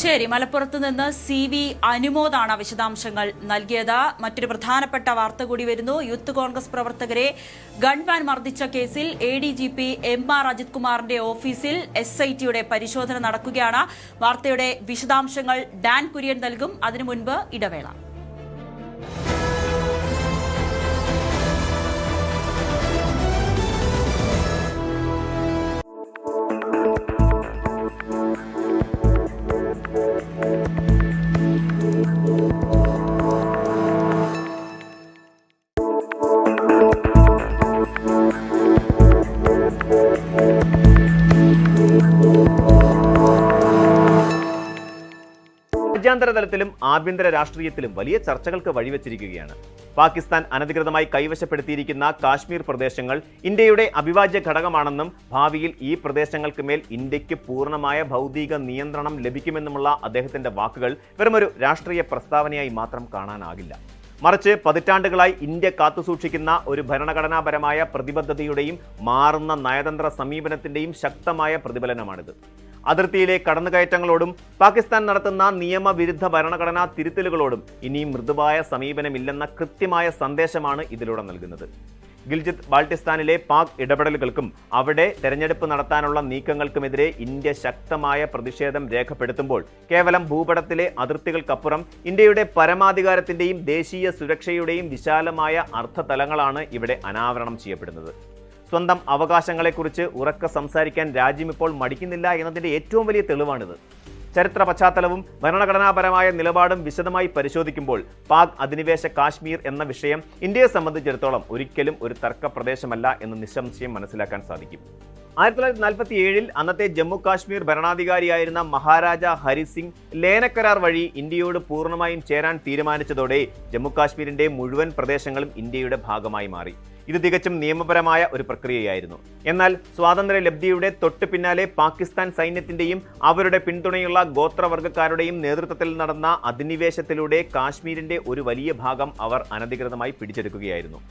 ശരി, മലപ്പുറത്ത് നിന്ന് CV അനുമോദാണ് വിശദാംശങ്ങൾ നൽകിയത്. മറ്റൊരു പ്രധാനപ്പെട്ട വാർത്ത കൂടി വരുന്നു. യൂത്ത് കോൺഗ്രസ് പ്രവർത്തകരെ ഗൺമാൻ മർദ്ദിച്ച കേസിൽ ADGP MR അജിത് കുമാറിന്റെ ഓഫീസിൽ SITയുടെ പരിശോധന നടക്കുകയാണ്. വാർത്തയുടെ വിശദാംശങ്ങൾ ഡാൻ കുര്യൻ നൽകും. അതിനു മുൻപ് ഇടവേള. രാജ്യാന്തര തലത്തിലും ആഭ്യന്തര രാഷ്ട്രീയത്തിലും വലിയ ചർച്ചകൾക്ക് വഴിവെച്ചിരിക്കുകയാണ്. പാകിസ്ഥാൻ അനധികൃതമായി കൈവശപ്പെടുത്തിയിരിക്കുന്ന കാശ്മീർ പ്രദേശങ്ങൾ ഇന്ത്യയുടെ അവിഭാജ്യ ഘടകമാണെന്നും ഭാവിയിൽ ഈ പ്രദേശങ്ങൾക്ക് മേൽ ഇന്ത്യക്ക് പൂർണ്ണമായ ഭൗതിക നിയന്ത്രണം ലഭിക്കുമെന്നുമുള്ള അദ്ദേഹത്തിന്റെ വാക്കുകൾ വെറുമൊരു രാഷ്ട്രീയ പ്രസ്താവനയായി മാത്രം കാണാനാകില്ല. മറിച്ച് പതിറ്റാണ്ടുകളായി ഇന്ത്യ കാത്തുസൂക്ഷിക്കുന്ന ഒരു ഭരണഘടനാപരമായ പ്രതിബദ്ധതയുടെയും മാറുന്ന നയതന്ത്ര സമീപനത്തിന്റെയും ശക്തമായ പ്രതിഫലനമാണിത്. അതിർത്തിയിലെ കടന്നുകയറ്റങ്ങളോടും പാകിസ്ഥാൻ നടത്തുന്ന നിയമവിരുദ്ധ ഭരണഘടനാ തിരുത്തലുകളോടും ഇനിയും മൃദുവായ സമീപനമില്ലെന്ന കൃത്യമായ സന്ദേശമാണ് ഇതിലൂടെ നൽകുന്നത്. ഗിൽജിത്ത് ബാൾട്ടിസ്ഥാനിലെ പാക് ഇടപെടലുകൾക്കും അവിടെ തെരഞ്ഞെടുപ്പ് നടത്താനുള്ള നീക്കങ്ങൾക്കുമെതിരെ ഇന്ത്യ ശക്തമായ പ്രതിഷേധം രേഖപ്പെടുത്തുമ്പോൾ കേവലം ഭൂപടത്തിലെ അതിർത്തികൾക്കപ്പുറം ഇന്ത്യയുടെ പരമാധികാരത്തിന്റെയും ദേശീയ സുരക്ഷയുടെയും വിശാലമായ അർത്ഥതലങ്ങളാണ് ഇവിടെ അനാവരണം ചെയ്യപ്പെടുന്നത്. സ്വന്തം അവകാശങ്ങളെക്കുറിച്ച് ഉറക്കെ സംസാരിക്കാൻ രാജ്യം ഇപ്പോൾ മടിക്കുന്നില്ല എന്നതിന്റെ ഏറ്റവും വലിയ തെളിവാണിത്. ചരിത്ര പശ്ചാത്തലവും ഭരണഘടനാപരമായ നിലപാടും വിശദമായി പരിശോധിക്കുമ്പോൾ പാക് അധിനിവേശ കാശ്മീർ എന്ന വിഷയം ഇന്ത്യയെ സംബന്ധിച്ചിടത്തോളം ഒരിക്കലും ഒരു തർക്ക പ്രദേശമല്ല എന്ന് നിസ്സംശയം മനസ്സിലാക്കാൻ സാധിക്കും. 1947 അന്നത്തെ ജമ്മു കാശ്മീർ ഭരണാധികാരിയായിരുന്ന മഹാരാജ ഹരിസിംഗ് ലേനക്കരാർ വഴി ഇന്ത്യയോട് പൂർണ്ണമായും ചേരാൻ തീരുമാനിച്ചതോടെ ജമ്മു കാശ്മീരിന്റെ മുഴുവൻ പ്രദേശങ്ങളും ഇന്ത്യയുടെ ഭാഗമായി മാറി. ഇത് തികച്ചും നിയമപരമായ ഒരു പ്രക്രിയയായിരുന്നു. എന്നാൽ സ്വാതന്ത്ര്യലബ്ധിയുടെ തൊട്ടു പിന്നാലെ പാകിസ്ഥാൻ സൈന്യത്തിന്റെയും അവരുടെ പിന്തുണയുള്ള ഗോത്രവർഗ്ഗക്കാരുടെയും നേതൃത്വത്തിൽ നടന്ന അധിനിവേശത്തിലൂടെ കാശ്മീരിന്റെ ഒരു വലിയ ഭാഗം അവർ അനധികൃതമായി പിടിച്ചെടുക്കുകയായിരുന്നു.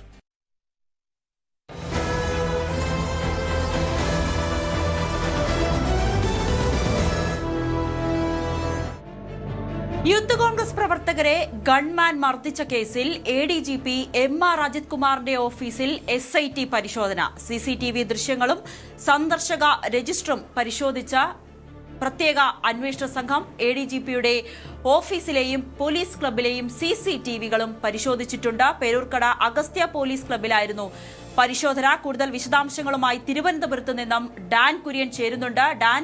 യൂത്ത് കോൺഗ്രസ് പ്രവർത്തകരെ ഗൺമാൻ മർദ്ദിച്ച കേസിൽ ADGP MR അജിത് കുമാറിന്റെ ഓഫീസിൽ SIT പരിശോധന. CCTV ദൃശ്യങ്ങളും സന്ദർശക രജിസ്റ്ററും പരിശോധിച്ച പ്രത്യേക അന്വേഷണ സംഘം ADGPയുടെ ഓഫീസിലെയും പോലീസ് ക്ലബിലെയും CCTVകളും പരിശോധിച്ചിട്ടുണ്ട്. പേരൂർക്കട അഗസ്ത്യ പോലീസ് ക്ലബിലായിരുന്നു പരിശോധന. കൂടുതൽ വിശദാംശങ്ങളുമായി തിരുവനന്തപുരത്ത് നിന്നും ഡാൻ കുര്യൻ ചേരുന്നുണ്ട്. ഡാൻ,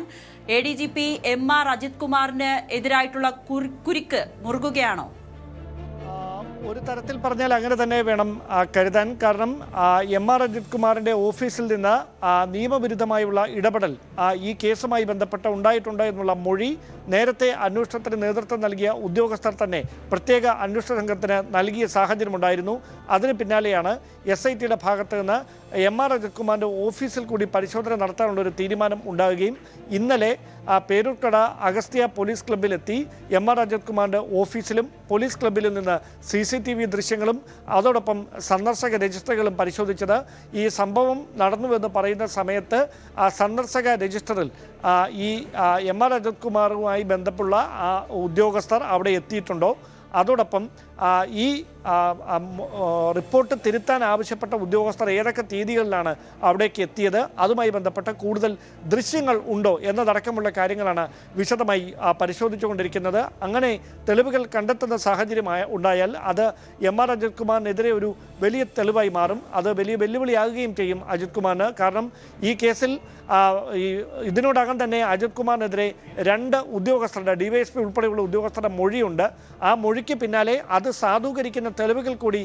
ADGP MR അജിത് കുമാറിന് എതിരായിട്ടുള്ള കുരുക്ക് മുറുകുകയാണോ? ഒരു തരത്തിൽ പറഞ്ഞാൽ അങ്ങനെ തന്നെ വേണം കരുതാൻ. കാരണം MR അജിത് കുമാറിന്റെ ഓഫീസിൽ നിന്ന് നിയമവിരുദ്ധമായുള്ള ഇടപെടൽ ഈ കേസുമായി ബന്ധപ്പെട്ട് ഉണ്ടായിട്ടുണ്ട് എന്നുള്ള മൊഴി നേരത്തെ അന്വേഷണത്തിന് നേതൃത്വം നൽകിയ ഉദ്യോഗസ്ഥർ തന്നെ പ്രത്യേക അന്വേഷണ സംഘത്തിന് നൽകിയ സാഹചര്യമുണ്ടായിരുന്നു. അതിന് പിന്നാലെയാണ് SITയുടെ ഭാഗത്ത് നിന്ന് MR അജിത് കുമാറിന്റെ ഓഫീസിൽ കൂടി പരിശോധന നടത്താനുള്ളൊരു തീരുമാനം ഉണ്ടാവുകയും ഇന്നലെ പേരൂർക്കട അഗസ്ത്യ പോലീസ് ക്ലബ്ബിലെത്തി MR അജിത് കുമാറിന്റെ ഓഫീസിലും പോലീസ് ക്ലബ്ബിൽ നിന്ന് CCTV ദൃശ്യങ്ങളും അതോടൊപ്പം സന്ദർശക രജിസ്റ്ററുകളും പരിശോധിച്ചത്. ഈ സംഭവം നടന്നുവെന്ന് പറയുന്ന സമയത്ത് സന്ദർശക രജിസ്റ്ററിൽ ഈ MR അജിത് കുമാറുമായി ബന്ധമുള്ള ഉദ്യോഗസ്ഥർ അവിടെ എത്തിയിട്ടുണ്ടോ, അതോടൊപ്പം ഈ റിപ്പോർട്ട് തിരുത്താൻ ആവശ്യപ്പെട്ട ഉദ്യോഗസ്ഥർ ഏതൊക്കെ തീയതികളിലാണ് അവിടേക്ക് എത്തിയത്, അതുമായി ബന്ധപ്പെട്ട കൂടുതൽ ദൃശ്യങ്ങൾ ഉണ്ടോ എന്നതടക്കമുള്ള കാര്യങ്ങളാണ് വിശദമായി പരിശോധിച്ചുകൊണ്ടിരിക്കുന്നത്. അങ്ങനെ തെളിവുകൾ കണ്ടെത്തുന്ന സാഹചര്യമായ ഉണ്ടായാൽ അത് MR അജിത് കുമാറിനെതിരെ ഒരു വലിയ തെളിവായി മാറും. അത് വലിയ വെല്ലുവിളിയാകുകയും ചെയ്യും അജിത് കുമാറിന്. കാരണം ഈ കേസിൽ ഇതിനോടകം തന്നെ അജിത് കുമാറിനെതിരെ 2 ഉദ്യോഗസ്ഥരുടെ DYSP ഉൾപ്പെടെയുള്ള ഉദ്യോഗസ്ഥരുടെ മൊഴിയുണ്ട്. ആ മൊഴിക്ക് പിന്നാലെ അത് സാധൂകരിക്കുന്ന തെളിവുകൾ കൂടി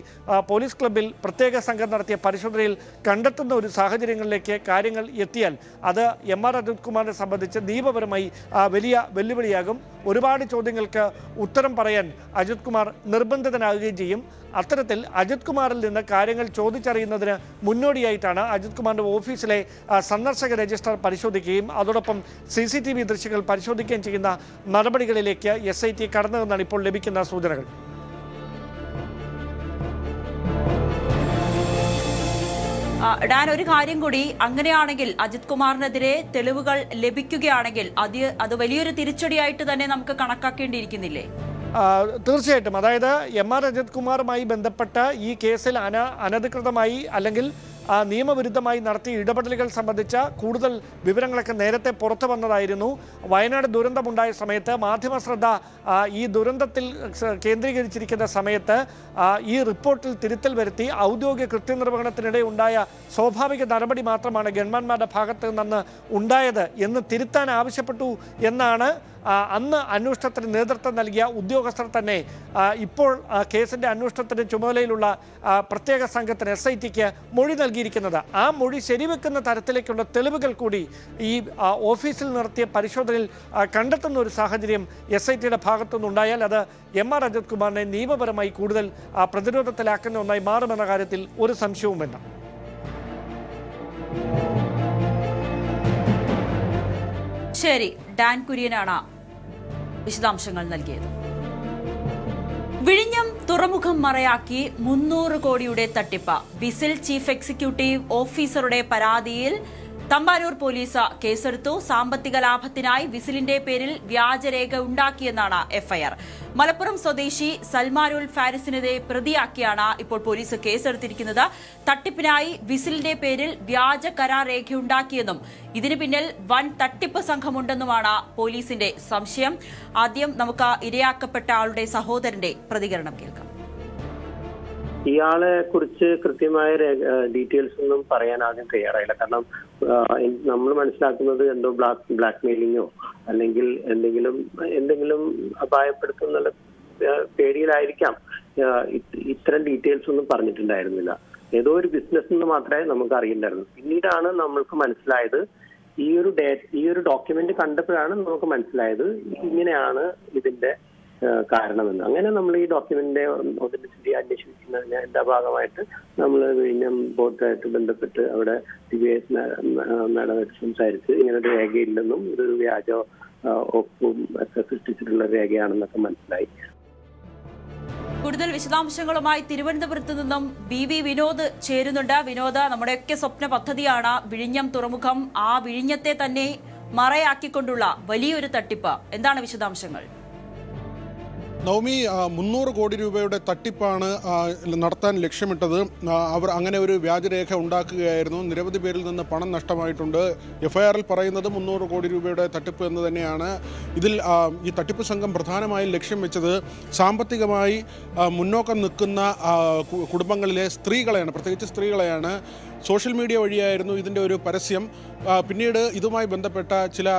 പോലീസ് ക്ലബ്ബിൽ പ്രത്യേക സംഘം നടത്തിയ പരിശോധനയിൽ കണ്ടെത്തുന്ന ഒരു സാഹചര്യങ്ങളിലേക്ക് കാര്യങ്ങൾ എത്തിയാൽ അത് MR അജിത് കുമാറിനെ സംബന്ധിച്ച് നിയമപരമായി വലിയ വെല്ലുവിളിയാകും. ഒരുപാട് ചോദ്യങ്ങൾക്ക് ഉത്തരം പറയാൻ അജിത് കുമാർ നിർബന്ധിതനാകുകയും ചെയ്യും. അത്തരത്തിൽ അജിത് കുമാറിൽ നിന്ന് കാര്യങ്ങൾ ചോദിച്ചറിയുന്നതിന് മുന്നോടിയായിട്ടാണ് അജിത് കുമാറിന്റെ ഓഫീസിലെ സന്ദർശക രജിസ്റ്റർ പരിശോധിക്കുകയും അതോടൊപ്പം CCTV ദൃശ്യങ്ങൾ പരിശോധിക്കുകയും ചെയ്യുന്ന നടപടികളിലേക്ക് SIT കടന്നതെന്നാണ് ഇപ്പോൾ ലഭിക്കുന്ന സൂചനകൾ. ഡാൻ, ഒരു കാര്യം കൂടി, അങ്ങനെയാണെങ്കിൽ അജിത് കുമാറിനെതിരെ തെളിവുകൾ ലഭിക്കുകയാണെങ്കിൽ അത് വലിയൊരു തിരിച്ചടിയായിട്ട് തന്നെ നമുക്ക് കണക്കാക്കേണ്ടിയിരിക്കുന്നില്ലേ? തീർച്ചയായിട്ടും. അതായത് എം.ആർ. അജിത് കുമാറുമായി ബന്ധപ്പെട്ട് ഈ കേസിൽ അനധികൃതമായി അല്ലെങ്കിൽ നിയമവിരുദ്ധമായി നടത്തിയ ഇടപെടലുകൾ സംബന്ധിച്ച കൂടുതൽ വിവരങ്ങളൊക്കെ നേരത്തെ പുറത്തു വന്നതായിരുന്നു. വയനാട് ദുരന്തമുണ്ടായ സമയത്ത് മാധ്യമ ശ്രദ്ധ ഈ ദുരന്തത്തിൽ കേന്ദ്രീകരിച്ചിരിക്കുന്ന സമയത്ത് ഈ റിപ്പോർട്ടിൽ തിരുത്തൽ വരുത്തി ഔദ്യോഗിക കൃത്യനിർവഹണത്തിനിടെ ഉണ്ടായ സ്വാഭാവിക നടപടി മാത്രമാണ് ഗവൺമെന്റിന്റെ ഭാഗത്ത് നിന്ന് ഉണ്ടായത് എന്ന് തിരുത്താൻ ആവശ്യപ്പെട്ടു എന്നാണ് അന്ന് അന്വേഷണത്തിന് നേതൃത്വം നൽകിയ ഉദ്യോഗസ്ഥർ തന്നെ ഇപ്പോൾ കേസിന്റെ അന്വേഷണത്തിന് ചുമതലയിലുള്ള പ്രത്യേക സംഘത്തിന് SITക്ക് മൊഴി നൽകിയിരിക്കുന്നത്. ആ മൊഴി ശരിവെക്കുന്ന തരത്തിലേക്കുള്ള തെളിവുകൾ കൂടി ഈ ഓഫീസിൽ നടത്തിയ പരിശോധനയിൽ കണ്ടെത്തുന്ന ഒരു സാഹചര്യം SITയുടെ ഭാഗത്തുനിന്നുണ്ടായാൽ അത് എം.ആർ. അജിത് കുമാറിനെ നിയമപരമായി കൂടുതൽ പ്രതിരോധത്തിലാക്കുന്ന ഒന്നായി മാറുമെന്ന കാര്യത്തിൽ ഒരു സംശയവും വേണ്ട. ശരി, ഡാൻ കുര്യനാണ് വിശദാംശങ്ങൾ നൽകിയത്. വിഴിഞ്ഞം തുറമുഖം മറയാക്കി 300 കോടിയുടെ തട്ടിപ്പ്. വിസിൽ ചീഫ് എക്സിക്യൂട്ടീവ് ഓഫീസറുടെ പരാതിയിൽ തമ്പാനൂർ പോലീസ് കേസെടുത്തു. സാമ്പത്തിക ലാഭത്തിനായി വിസിലിന്റെ പേരിൽ വ്യാജരേഖ ഉണ്ടാക്കിയെന്നാണ് എഫ്ഐആർ. മലപ്പുറം സ്വദേശി സൽമാനുൽ ഫാരിസിനെതിരെ പ്രതിയാക്കിയാണ് ഇപ്പോൾ പോലീസ് കേസെടുത്തിരിക്കുന്നത്. തട്ടിപ്പിനായി വിസിലിന്റെ പേരിൽ വ്യാജ കരാർ രേഖയുണ്ടാക്കിയെന്നും ഇതിന് പിന്നിൽ വൻ തട്ടിപ്പ് സംഘമുണ്ടെന്നുമാണ് പോലീസിന്റെ സംശയം. ആദ്യം നമുക്ക് ഇരയാക്കപ്പെട്ട ആളുടെ സഹോദരന്റെ പ്രതികരണം കേൾക്കാം. ഇയാളെ കുറിച്ച് കൃത്യമായ ഡീറ്റെയിൽസ് ഒന്നും പറയാൻ ആദ്യം തയ്യാറായില്ല. കാരണം നമ്മൾ മനസ്സിലാക്കുന്നത് എന്തോ ബ്ലാക്ക് മെയിലിങ്ങോ അല്ലെങ്കിൽ എന്തെങ്കിലും അപായപ്പെടുത്തുന്ന പേടിയിലായിരിക്കാം ഇത്തരം ഡീറ്റെയിൽസ് ഒന്നും പറഞ്ഞിട്ടുണ്ടായിരുന്നില്ല. ഏതോ ഒരു ബിസിനസ് എന്ന് മാത്രമേ നമുക്ക് അറിയില്ലായിരുന്നു. പിന്നീടാണ് നമ്മൾക്ക് മനസ്സിലായത്, ഈ ഒരു ഡോക്യുമെന്റ് കണ്ടപ്പോഴാണ് നമുക്ക് മനസ്സിലായത് ഇങ്ങനെയാണ് ഇതിന്റെ കാരണമെന്ന്. അങ്ങനെ നമ്മൾ ഈ ഡോക്യുമെന്റിന്റെ സ്ഥിതി അന്വേഷിക്കുന്നതിന്റെ ഭാഗമായിട്ട് നമ്മൾ വിഴിഞ്ഞം ബോർഡായിട്ട് ബന്ധപ്പെട്ട് അവിടെ DBS മാഡമായിട്ട് സംസാരിച്ച് ഇങ്ങനൊരു രേഖയില്ലെന്നും ഇതൊരു വ്യാജ ഒപ്പും ഒക്കെ സൃഷ്ടിച്ചിട്ടുള്ള രേഖയാണെന്നൊക്കെ മനസ്സിലായി. കൂടുതൽ വിശദാംശങ്ങളുമായി തിരുവനന്തപുരത്ത് നിന്നും BV വിനോദ് ചേരുന്നുണ്ട്. വിനോദ്, നമ്മുടെയൊക്കെ സ്വപ്ന പദ്ധതിയാണ് വിഴിഞ്ഞം തുറമുഖം. ആ വിഴിഞ്ഞത്തെ തന്നെ മറയാക്കിക്കൊണ്ടുള്ള വലിയൊരു തട്ടിപ്പ്. എന്താണ് വിശദാംശങ്ങൾ? നവമി, 300 കോടി രൂപയുടെ തട്ടിപ്പാണ് നടത്താൻ ലക്ഷ്യമിട്ടത്. അവർ അങ്ങനെ ഒരു വ്യാജരേഖ ഉണ്ടാക്കുകയായിരുന്നു. നിരവധി പേരിൽ നിന്ന് പണം നഷ്ടമായിട്ടുണ്ട്. FIRൽ പറയുന്നത് 300 കോടി രൂപയുടെ തട്ടിപ്പ് എന്ന് തന്നെയാണ്. ഇതിൽ ഈ തട്ടിപ്പ് സംഘം പ്രധാനമായും ലക്ഷ്യം വെച്ചത് സാമ്പത്തികമായി മുന്നോക്കം നിൽക്കുന്ന കുടുംബങ്ങളിലെ സ്ത്രീകളെയാണ്, പ്രത്യേകിച്ച് സ്ത്രീകളെയാണ്. സോഷ്യൽ മീഡിയ വഴിയായിരുന്നു ഇതിൻ്റെ ഒരു പരസ്യം. പിന്നീട് ഇതുമായി ബന്ധപ്പെട്ട ചില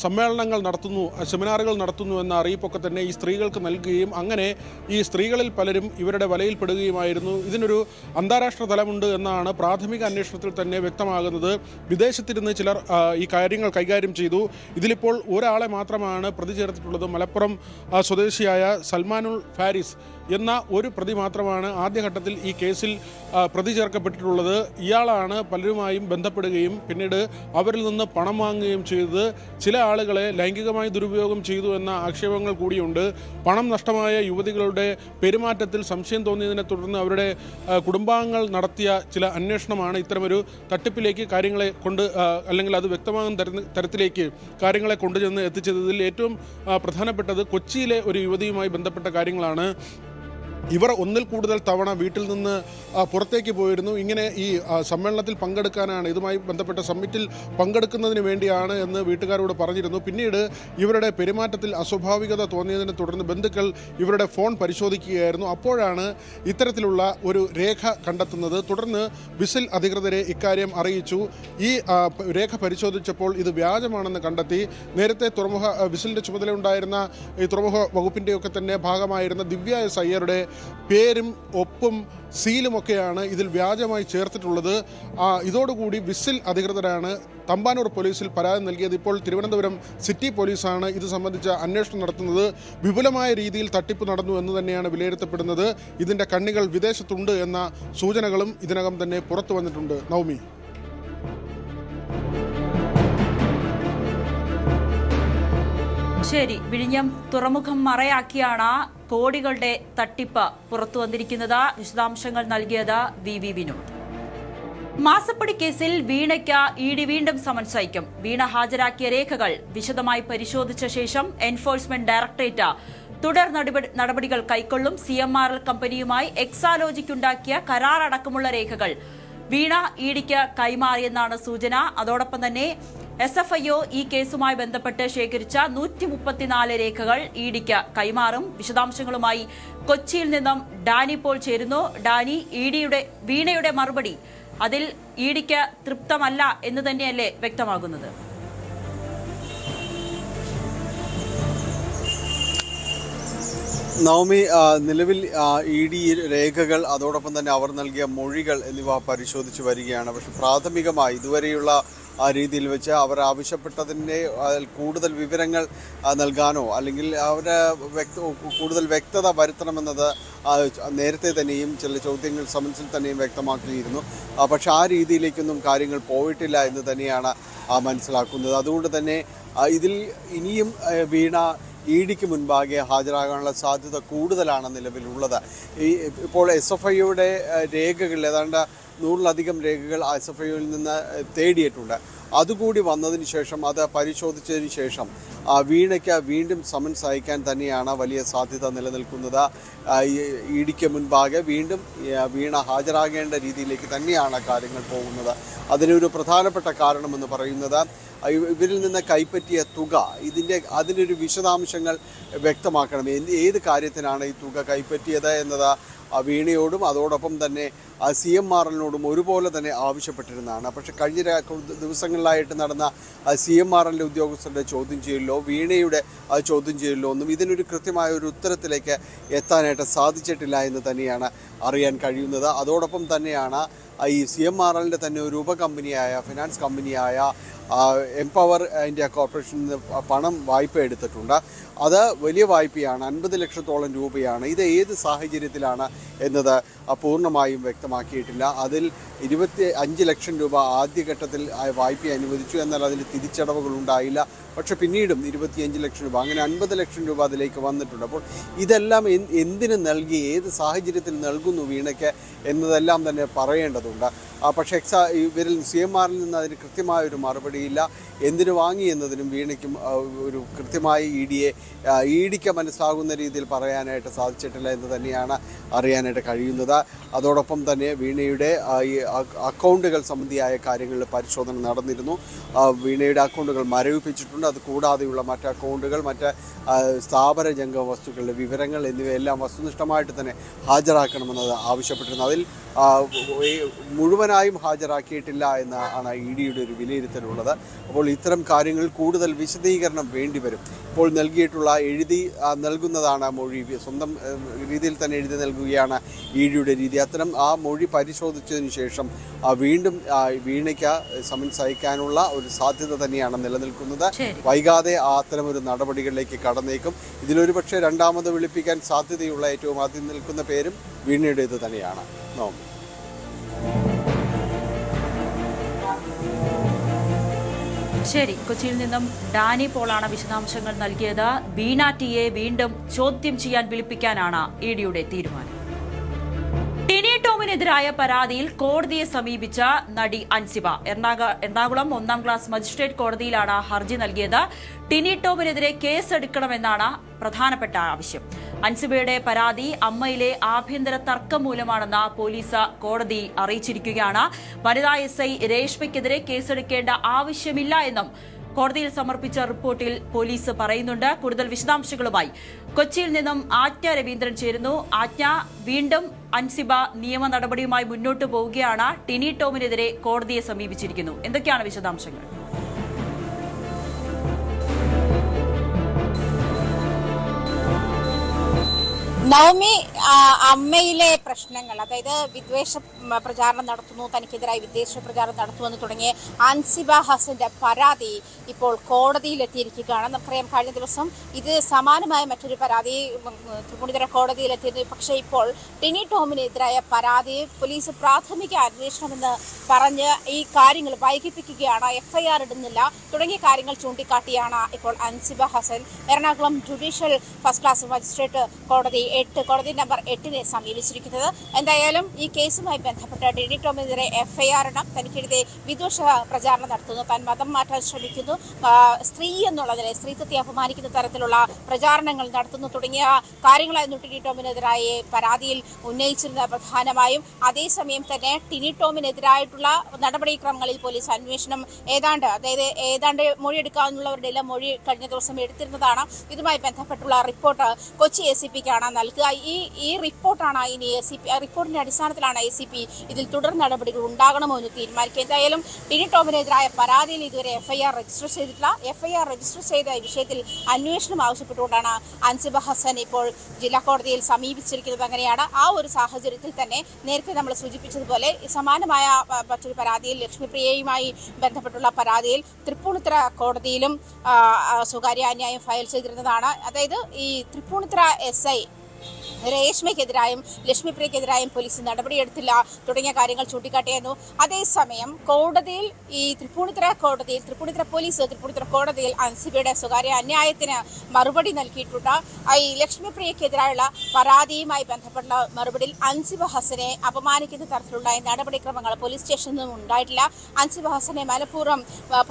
സമ്മേളനങ്ങൾ നടത്തുന്നു, സെമിനാറുകൾ നടത്തുന്നു എന്ന അറിയിപ്പൊക്കെ തന്നെ ഈ സ്ത്രീകൾക്ക് നൽകുകയും അങ്ങനെ ഈ സ്ത്രീകളിൽ പലരും ഇവരുടെ വലയിൽപ്പെടുകയുമായിരുന്നു. ഇതിനൊരു അന്താരാഷ്ട്ര തലമുണ്ട് എന്നാണ് പ്രാഥമിക അന്വേഷണത്തിൽ തന്നെ വ്യക്തമാകുന്നത്. വിദേശത്തിരുന്ന് ചിലർ ഈ കാര്യങ്ങൾ കൈകാര്യം ചെയ്തു. ഇതിലിപ്പോൾ ഒരാളെ മാത്രമാണ് പ്രതി ചേർത്തിട്ടുള്ളത്. മലപ്പുറം സ്വദേശിയായ സൽമാനുൽ ഫാരിസ് എന്ന ഒരു പ്രതി മാത്രമാണ് ആദ്യഘട്ടത്തിൽ ഈ കേസിൽ പ്രതി ചേർക്കപ്പെട്ടിട്ടുള്ളത്. ഇയാളാണ് പലരുമായും ബന്ധപ്പെടുകയും പിന്നീട് അവരിൽ നിന്ന് പണം വാങ്ങുകയും ചെയ്തത്. ചില ആളുകളെ ലൈംഗികമായി ദുരുപയോഗം ചെയ്തു എന്ന ആക്ഷേപങ്ങൾ കൂടിയുണ്ട്. പണം നഷ്ടമായ യുവതികളുടെ പെരുമാറ്റത്തിൽ സംശയം തോന്നിയതിനെ തുടർന്ന് അവരുടെ കുടുംബാംഗങ്ങൾ നടത്തിയ ചില അന്വേഷണമാണ് ഇത്തരമൊരു തട്ടിപ്പിലേക്ക് കാര്യങ്ങളെ കൊണ്ട് അല്ലെങ്കിൽ അത് വ്യക്തമാകുന്ന തരത്തിലേക്ക് കാര്യങ്ങളെ കൊണ്ടുചെന്ന് എത്തിച്ചത്. ഇതിൽ ഏറ്റവും പ്രധാനപ്പെട്ടത് കൊച്ചിയിലെ ഒരു യുവതിയുമായി ബന്ധപ്പെട്ട കാര്യങ്ങളാണ്. ഇവർ ഒന്നിൽ കൂടുതൽ തവണ വീട്ടിൽ നിന്ന് പുറത്തേക്ക് പോയിരുന്നു. ഇങ്ങനെ ഈ സമ്മേളനത്തിൽ പങ്കെടുക്കാനാണ്, ഇതുമായി ബന്ധപ്പെട്ട സമ്മിറ്റിൽ പങ്കെടുക്കുന്നതിന് വേണ്ടിയാണ് എന്ന് വീട്ടുകാരോട് പറഞ്ഞിരുന്നു. പിന്നീട് ഇവരുടെ പെരുമാറ്റത്തിൽ അസ്വാഭാവികത തോന്നിയതിനെ തുടർന്ന് ബന്ധുക്കൾ ഇവരുടെ ഫോൺ പരിശോധിക്കുകയായിരുന്നു. അപ്പോഴാണ് ഇത്തരത്തിലുള്ള ഒരു രേഖ കണ്ടെത്തുന്നത്. തുടർന്ന് വിസിൽ അധികൃതരെ ഇക്കാര്യം അറിയിച്ചു. ഈ രേഖ പരിശോധിച്ചപ്പോൾ ഇത് വ്യാജമാണെന്ന് കണ്ടെത്തി. നേരത്തെ തുറമുഖ വിസിലിൻ്റെ ചുമതലയുണ്ടായിരുന്ന ഈ തുറമുഖ വകുപ്പിൻ്റെയൊക്കെ തന്നെ ഭാഗമായിരുന്ന ദിവ്യ എസ് അയ്യരുടെ പേരും ഒപ്പും സീലുമൊക്കെയാണ് ഇതിൽ വ്യാജമായി ചേർത്തിട്ടുള്ളത്. ഇതോടുകൂടി വിസിൽ അധികൃതരാണ് തമ്പാനൂർ പോലീസിൽ പരാതി നൽകിയത്. ഇപ്പോൾ തിരുവനന്തപുരം സിറ്റി പോലീസാണ് ഇത് സംബന്ധിച്ച അന്വേഷണം നടത്തുന്നത്. വിപുലമായ രീതിയിൽ തട്ടിപ്പ് നടന്നു എന്ന് തന്നെയാണ് വിലയിരുത്തപ്പെടുന്നത്. ഇതിൻ്റെ കണ്ണികൾ വിദേശത്തുണ്ട് എന്ന സൂചനകളും ഇതിനകം തന്നെ പുറത്തു വന്നിട്ടുണ്ട്. നവമി. ശരി, വിഴിഞ്ഞം തുറമുഖം മറയാക്കിയാണ് കോടികളുടെ തട്ടിപ്പ് പുറത്തു വന്നിരിക്കുന്നത്. വിശദാംശങ്ങൾ നൽകിയത് VV വിനോദ്. മാസപ്പടി കേസിൽ വീണയ്ക്ക് ഇഡി വീണ്ടും സമൻസ് അയക്കും. വീണ ഹാജരാക്കിയ രേഖകൾ വിശദമായി പരിശോധിച്ച ശേഷം എൻഫോഴ്സ്മെന്റ് ഡയറക്ടറേറ്റ് തുടർ നടപടികൾ കൈക്കൊള്ളും. CMRL കമ്പനിയുമായി എക്സാലോജിക്കുണ്ടാക്കിയ കരാർ അടക്കമുള്ള രേഖകൾ വീണ ഇഡിക്ക് കൈമാറിയെന്നാണ് സൂചന. അതോടൊപ്പം തന്നെ SFIO ഈ കേസുമായി ബന്ധപ്പെട്ട് ശേഖരിച്ച 134 രേഖകൾ ഇഡിക്ക് കൈമാറും. വിശദാംശങ്ങളുമായി കൊച്ചിയിൽ നിന്നും ഡാനി പോൾ ചേരുന്നു. ഡാനി, വീണയുടെ മറുപടി അതിൽ ഇഡിക്ക് തൃപ്തമല്ല എന്ന് തന്നെയല്ലേ വ്യക്തമാകുന്നത്? നവമി, നിലവിൽ ED രേഖകൾ അതോടൊപ്പം തന്നെ അവർ നൽകിയ മൊഴികൾ എന്നിവ പരിശോധിച്ച് വരികയാണ്. പക്ഷെ പ്രാഥമികമായി ഇതുവരെയുള്ള ആ രീതിയിൽ വെച്ച് അവർ ആവശ്യപ്പെട്ടതിൻ്റെ കൂടുതൽ വിവരങ്ങൾ നൽകാനോ അല്ലെങ്കിൽ അവരെ കൂടുതൽ വ്യക്തത വരുത്തണമെന്നത് നേരത്തെ തന്നെയും ചില ചോദ്യങ്ങൾ സമൻസിൽ തന്നെയും വ്യക്തമാക്കിയിരുന്നു. പക്ഷെ ആ രീതിയിലേക്കൊന്നും കാര്യങ്ങൾ പോയിട്ടില്ല എന്ന് തന്നെയാണ് മനസ്സിലാക്കുന്നത്. അതുകൊണ്ട് തന്നെ ഇതിൽ ഇനിയും വീണ ഇഡിക്ക് മുൻപാകെ ഹാജരാകാനുള്ള സാധ്യത കൂടുതലാണ് നിലവിലുള്ളത്. ഇപ്പോൾ SFIOയുടെ രേഖകൾ ഏതാണ്ട് 100-ലധികം രേഖകൾ SFIOയിൽ നിന്ന് തേടിയിട്ടുണ്ട്. അതുകൂടി വന്നതിന് ശേഷം അത് പരിശോധിച്ചതിന് ശേഷം വീണയ്ക്ക് വീണ്ടും സമൻസ് അയക്കാൻ തന്നെയാണ് വലിയ സാധ്യത നിലനിൽക്കുന്നത്. ഇഡിക്ക് മുൻപാകെ വീണ്ടും വീണ ഹാജരാകേണ്ട രീതിയിലേക്ക് തന്നെയാണ് കാര്യങ്ങൾ പോകുന്നത്. അതിനൊരു പ്രധാനപ്പെട്ട കാരണമെന്ന് പറയുന്നത് ഇവരിൽ നിന്ന് കൈപ്പറ്റിയ തുക, അതിൻ്റെ ഒരു വിശദാംശങ്ങൾ വ്യക്തമാക്കണം. ഏത് കാര്യത്തിനാണ് ഈ തുക കൈപ്പറ്റിയത് എന്നത് വീണയോടും അതോടൊപ്പം തന്നെ CMRLനോടും ഒരുപോലെ തന്നെ ആവശ്യപ്പെട്ടിരുന്നതാണ്. പക്ഷേ കഴിഞ്ഞ ദിവസങ്ങളിലായിട്ട് നടന്ന CMRLൻ്റെ ഉദ്യോഗസ്ഥരുടെ ചോദ്യം ചെയ്യലിലോ വീണയുടെ ചോദ്യം ചെയ്യലിലോ ഒന്നും ഇതിനൊരു കൃത്യമായ ഒരു ഉത്തരത്തിലേക്ക് എത്താനായിട്ട് സാധിച്ചിട്ടില്ല എന്ന് തന്നെയാണ് അറിയാൻ കഴിയുന്നത്. അതോടൊപ്പം തന്നെയാണ് ഈ CMRLൻ്റെ തന്നെ ഒരു ഉപകമ്പനിയായ ഫിനാൻസ് കമ്പനിയായ എംപവർ ഇന്ത്യ കോർപ്പറേഷനിൽ നിന്ന് പണം വായ്പ എടുത്തിട്ടുണ്ട്. അത് വലിയ വായ്പയാണ്, 50 ലക്ഷത്തോളം രൂപയാണ്. ഇത് ഏത് സാഹചര്യത്തിലാണ് എന്നത് പൂർണ്ണമായും വ്യക്തമാക്കിയിട്ടില്ല. അതിൽ 25 ലക്ഷം രൂപ ആദ്യഘട്ടത്തിൽ വായ്പ അനുവദിച്ചു, എന്നാൽ അതിൽ തിരിച്ചടവുകൾ ഉണ്ടായില്ല. പക്ഷെ പിന്നീടും 25 ലക്ഷം രൂപ, അങ്ങനെ 50 ലക്ഷം രൂപ അതിലേക്ക് വന്നിട്ടുണ്ട്. അപ്പോൾ ഇതെല്ലാം എന്തിനു നൽകി, ഏത് സാഹചര്യത്തിൽ നൽകുന്നു വീണയ്ക്ക് എന്നതെല്ലാം തന്നെ പറയേണ്ടതുണ്ട്. പക്ഷേ ഇവരിൽ CMRL നിന്ന് അതിന് കൃത്യമായൊരു മറുപടിയില്ല. എന്തിനു വാങ്ങി എന്നതിനും വീണയ്ക്കും ഒരു കൃത്യമായി ഇഡിക്ക് മനസ്സിലാകുന്ന രീതിയിൽ പറയാനായിട്ട് സാധിച്ചിട്ടില്ല എന്ന് തന്നെയാണ് അറിയാനായിട്ട് കഴിയുന്നത്. അതോടൊപ്പം തന്നെ വീണയുടെ ഈ അക്കൗണ്ടുകൾ സംബന്ധിയായ കാര്യങ്ങളിൽ പരിശോധന നടന്നിരുന്നു. വീണയുടെ അക്കൗണ്ടുകൾ മരവിപ്പിച്ചിട്ടുണ്ട്. അത് കൂടാതെയുള്ള മറ്റ് അക്കൗണ്ടുകൾ, മറ്റ് സ്ഥാപന ജംഗമ വസ്തുക്കളുടെ വിവരങ്ങൾ എന്നിവയെല്ലാം വസ്തുനിഷ്ഠമായിട്ട് തന്നെ ഹാജരാക്കണമെന്നത് ആവശ്യപ്പെട്ടിരുന്നു. അതിൽ മുഴുവനായും ഹാജരാക്കിയിട്ടില്ല എന്നാണ് ഇഡിയുടെ ഒരു വിലയിരുത്തലുള്ളത്. അപ്പോൾ ഇത്തരം കാര്യങ്ങൾ കൂടുതൽ വിശദീകരണം വേണ്ടിവരും. ഇപ്പോൾ നൽകിയിട്ടുള്ള എഴുതി നൽകുന്നതാണ് മൊഴി, സ്വന്തം രീതിയിൽ തന്നെ എഴുതി നൽകുകയാണ് ഇഡിയുടെ രീതി. അത്തരം ആ മൊഴി പരിശോധിച്ചതിന് ശേഷം വീണ്ടും വീണയ്ക്ക് സമൻസ് അയക്കാനുള്ള ഒരു സാധ്യത തന്നെയാണ് നിലനിൽക്കുന്നത്. വൈകാതെ അത്തരം ഒരു നടപടികളിലേക്ക് കടന്നേക്കും. ഇതിലൊരു പക്ഷേ രണ്ടാമത് വിളിപ്പിക്കാൻ സാധ്യതയുള്ള ഏറ്റവും ആദ്യം നിൽക്കുന്ന പേരും വീണയുടേത് തന്നെയാണ്. ശരി, കൊച്ചിയിൽ നിന്നും ഡാനി പോളാണ് വിശദാംശങ്ങൾ നൽകിയത്. വീണ ടിയെ വീണ്ടും ചോദ്യം ചെയ്യാൻ വിളിപ്പിക്കാനാണ് ഇഡിയുടെ തീരുമാനം. ടിനി ടോമിനെതിരായ പരാതിയിൽ കോടതിയെ സമീപിച്ച നടി അൻസിബ എറണാകുളം 1-ാം ക്ലാസ് മജിസ്ട്രേറ്റ് കോടതിയിലാണ് ഹർജി നൽകിയത്. ടിനി ടോമിനെതിരെ കേസെടുക്കണമെന്നാണ് പ്രധാനപ്പെട്ട ആവശ്യം. അൻസിബയുടെ പരാതി അമ്മയിലെ ആഭ്യന്തര തർക്കം മൂലമാണെന്ന് പോലീസ് കോടതി അറിയിച്ചിരിക്കുകയാണ്. വനിതാ SI രേഷ്മയ്ക്കെതിരെ കേസെടുക്കേണ്ട ആവശ്യമില്ല എന്നും കോടതിയിൽ സമർപ്പിച്ച റിപ്പോർട്ടിൽ പോലീസ് പറയുന്നുണ്ട്. കൂടുതൽ വിശദാംശങ്ങളുമായി കൊച്ചിയിൽ നിന്നും ആജ്ഞ രവീന്ദ്രൻ ചേരുന്നു. ആജ്ഞ, വീണ്ടും അൻസിബ നിയമ നടപടിയുമായി മുന്നോട്ട് പോവുകയാണ്. ടിനി ടോമിനെതിരെ കോടതിയെ സമീപിച്ചിരിക്കുന്നു. എന്തൊക്കെയാണ് വിശദാംശങ്ങൾ? നവമി, അമ്മയിലെ പ്രശ്നങ്ങൾ, അതായത് വിദ്വേഷ പ്രചാരണം നടത്തുന്നു, തനിക്കെതിരായി വിദ്വേഷ പ്രചാരണം നടത്തുമെന്ന് തുടങ്ങിയ അൻസിബ ഹസന്റെ പരാതി ഇപ്പോൾ കോടതിയിലെത്തിയിരിക്കുകയാണ്. നമുക്കറിയാം, കഴിഞ്ഞ ദിവസം ഇത് സമാനമായ മറ്റൊരു പരാതി തൃപ്പൂണിത്തുറ കോടതിയിലെത്തിയിരുന്നു. പക്ഷേ ഇപ്പോൾ ടിനി ടോമിനെതിരായ പരാതി പോലീസ് പ്രാഥമിക അന്വേഷണമെന്ന് പറഞ്ഞ് ഈ കാര്യങ്ങൾ വൈകിപ്പിക്കുകയാണ്, FIR ഇടുന്നില്ല തുടങ്ങിയ കാര്യങ്ങൾ ചൂണ്ടിക്കാട്ടിയാണ് ഇപ്പോൾ Ansiba Hasan Ernakulam judicial first class magistrate കോടതി 8 കോടതി നമ്പർ നവംബർ 8-ന് സമീപിച്ചിരിക്കുന്നത്. എന്തായാലും ഈ കേസുമായി ബന്ധപ്പെട്ട് ടിനി ടോമിനെതിരെ എഫ്ഐആർ ഇടാം. തനിക്കെതിരെ വിദ്വേഷ പ്രചാരണം നടത്തുന്നു, താൻ മതം മാറ്റാൻ ശ്രമിക്കുന്നു, സ്ത്രീ എന്നുള്ളതിനെ സ്ത്രീത്വത്തെ അപമാനിക്കുന്ന തരത്തിലുള്ള പ്രചാരണങ്ങൾ നടത്തുന്നു തുടങ്ങിയ കാര്യങ്ങളായിരുന്നു ടിനി ടോമിനെതിരായ പരാതിയിൽ ഉന്നയിച്ചിരുന്ന പ്രധാനമായും. അതേസമയം തന്നെ ടിനി ടോമിനെതിരായിട്ടുള്ള നടപടിക്രമങ്ങളിൽ പോലീസ് അന്വേഷണം ഏതാണ്ട് മൊഴിയെടുക്കാനുള്ളവരുടെ എല്ലാം മൊഴി കഴിഞ്ഞ ദിവസം എടുത്തിരുന്നതാണ്. ഇതുമായി ബന്ധപ്പെട്ടുള്ള റിപ്പോർട്ട് കൊച്ചി ACPക്കാണ് നൽകുക. ഈ റിപ്പോർട്ടാണ് ഇനി റിപ്പോർട്ടിന്റെ അടിസ്ഥാനത്തിലാണ് ACP ഇതിൽ തുടർ നടപടികൾ ഉണ്ടാകണമോ എന്ന് തീരുമാനിക്കുക. എന്തായാലും ടിനി ടോമിനെതിരായ പരാതിയിൽ ഇതുവരെ എഫ്ഐആർ രജിസ്റ്റർ ചെയ്തിട്ടില്ല. എഫ്ഐആർ രജിസ്റ്റർ ചെയ്ത വിഷയത്തിൽ അന്വേഷണം ആവശ്യപ്പെട്ടുകൊണ്ടാണ് അൻസിബ ഹസൻ ഇപ്പോൾ ജില്ലാ കോടതിയിൽ സമീപിച്ചിരിക്കുന്നത്. അങ്ങനെയാണ് ആ ഒരു സാഹചര്യത്തിൽ തന്നെ നേരത്തെ നമ്മൾ സൂചിപ്പിച്ചതുപോലെ സമാനമായ മറ്റൊരു പരാതിയിൽ ലക്ഷ്മിപ്രിയയുമായി ബന്ധപ്പെട്ടുള്ള പരാതിയിൽ തൃപ്പൂണിത്തുറ കോടതിയിലും സ്വകാര്യ അന്യായം ഫയൽ ചെയ്തിരുന്നതാണ്. അതായത് ഈ തൃപ്പൂണിത്തുറ SI രേഷ്മയ്ക്കെതിരായും ലക്ഷ്മിപ്രിയക്കെതിരായും പോലീസ് നടപടിയെടുത്തില്ല തുടങ്ങിയ കാര്യങ്ങൾ ചൂണ്ടിക്കാട്ടിയായിരുന്നു. അതേസമയം കോടതിയിൽ ഈ തൃപ്പൂണിത്തുറ കോടതിയിൽ അൻസിബയുടെ സ്വകാര്യ അന്യായത്തിന് മറുപടി നൽകിയിട്ടുണ്ട്. ഈ ലക്ഷ്മിപ്രിയക്കെതിരായുള്ള പരാതിയുമായി ബന്ധപ്പെട്ട മറുപടിയിൽ അൻസിബ ഹസനെ അപമാനിക്കുന്ന തരത്തിലുള്ള നടപടിക്രമങ്ങൾ പോലീസ് സ്റ്റേഷനിൽ നിന്നും ഉണ്ടായിട്ടില്ല. അൻസിബ ഹസനെ മനഃപൂർവ്വം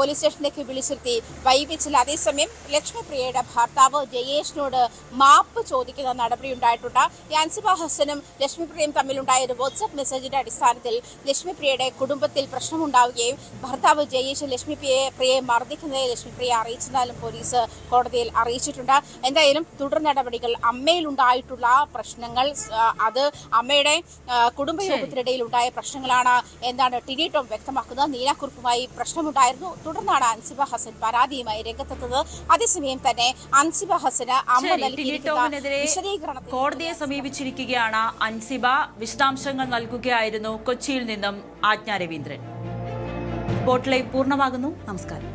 പോലീസ് സ്റ്റേഷനിലേക്ക് വിളിച്ചിരുത്തി വൈകിച്ചില്ല. അതേസമയം ലക്ഷ്മിപ്രിയയുടെ ഭർത്താവ് ജയേഷിനോട് മാപ്പ് ചോദിക്കുന്ന നടപടി ഉണ്ടായിട്ടുണ്ട്. ഈ അൻസിബ ഹസനും ലക്ഷ്മിപ്രിയയും തമ്മിലുണ്ടായ ഒരു വാട്സ്ആപ്പ് മെസ്സേജിന്റെ അടിസ്ഥാനത്തിൽ ലക്ഷ്മിപ്രിയയുടെ കുടുംബത്തിൽ പ്രശ്നമുണ്ടാവുകയും ഭർത്താവ് ജയേഷ് ലക്ഷ്മിപ്രിയയെ മർദ്ദിക്കുന്നതായി ലക്ഷ്മിപ്രിയ അറിയിച്ചതാലും പോലീസ് കോടതിയിൽ അറിയിച്ചിട്ടുണ്ട്. എന്തായാലും തുടർ നടപടികൾ അമ്മയിലുണ്ടായിട്ടുള്ള പ്രശ്നങ്ങൾ അത് അമ്മയുടെ കുടുംബയോഗത്തിനിടയിൽ ഉണ്ടായ പ്രശ്നങ്ങളാണ് എന്നാണ് ടിനി ടോം വ്യക്തമാക്കുന്നത്. നീനാക്കുറുപ്പുമായി പ്രശ്നമുണ്ടായിരുന്നു. തുടർന്നാണ് അൻസിബ ഹസൻ പരാതിയുമായി രംഗത്തെത്തുന്നത്. അതേസമയം തന്നെ അൻസിബ ഹസന് അമ്മ നൽകിയിരിക്കുന്ന വിശദീകരണത്തിൽ കോടതിയെ സമീപിച്ചിരിക്കുകയാണ് അൻസിബ. വിശദാംശങ്ങൾ നൽകുകയായിരുന്നു കൊച്ചിയിൽ നിന്നും ആജ്ഞ രവീന്ദ്രൻ. സ്പോട്ട് ലൈവ് പൂർണ്ണമാകുന്നു. നമസ്കാരം.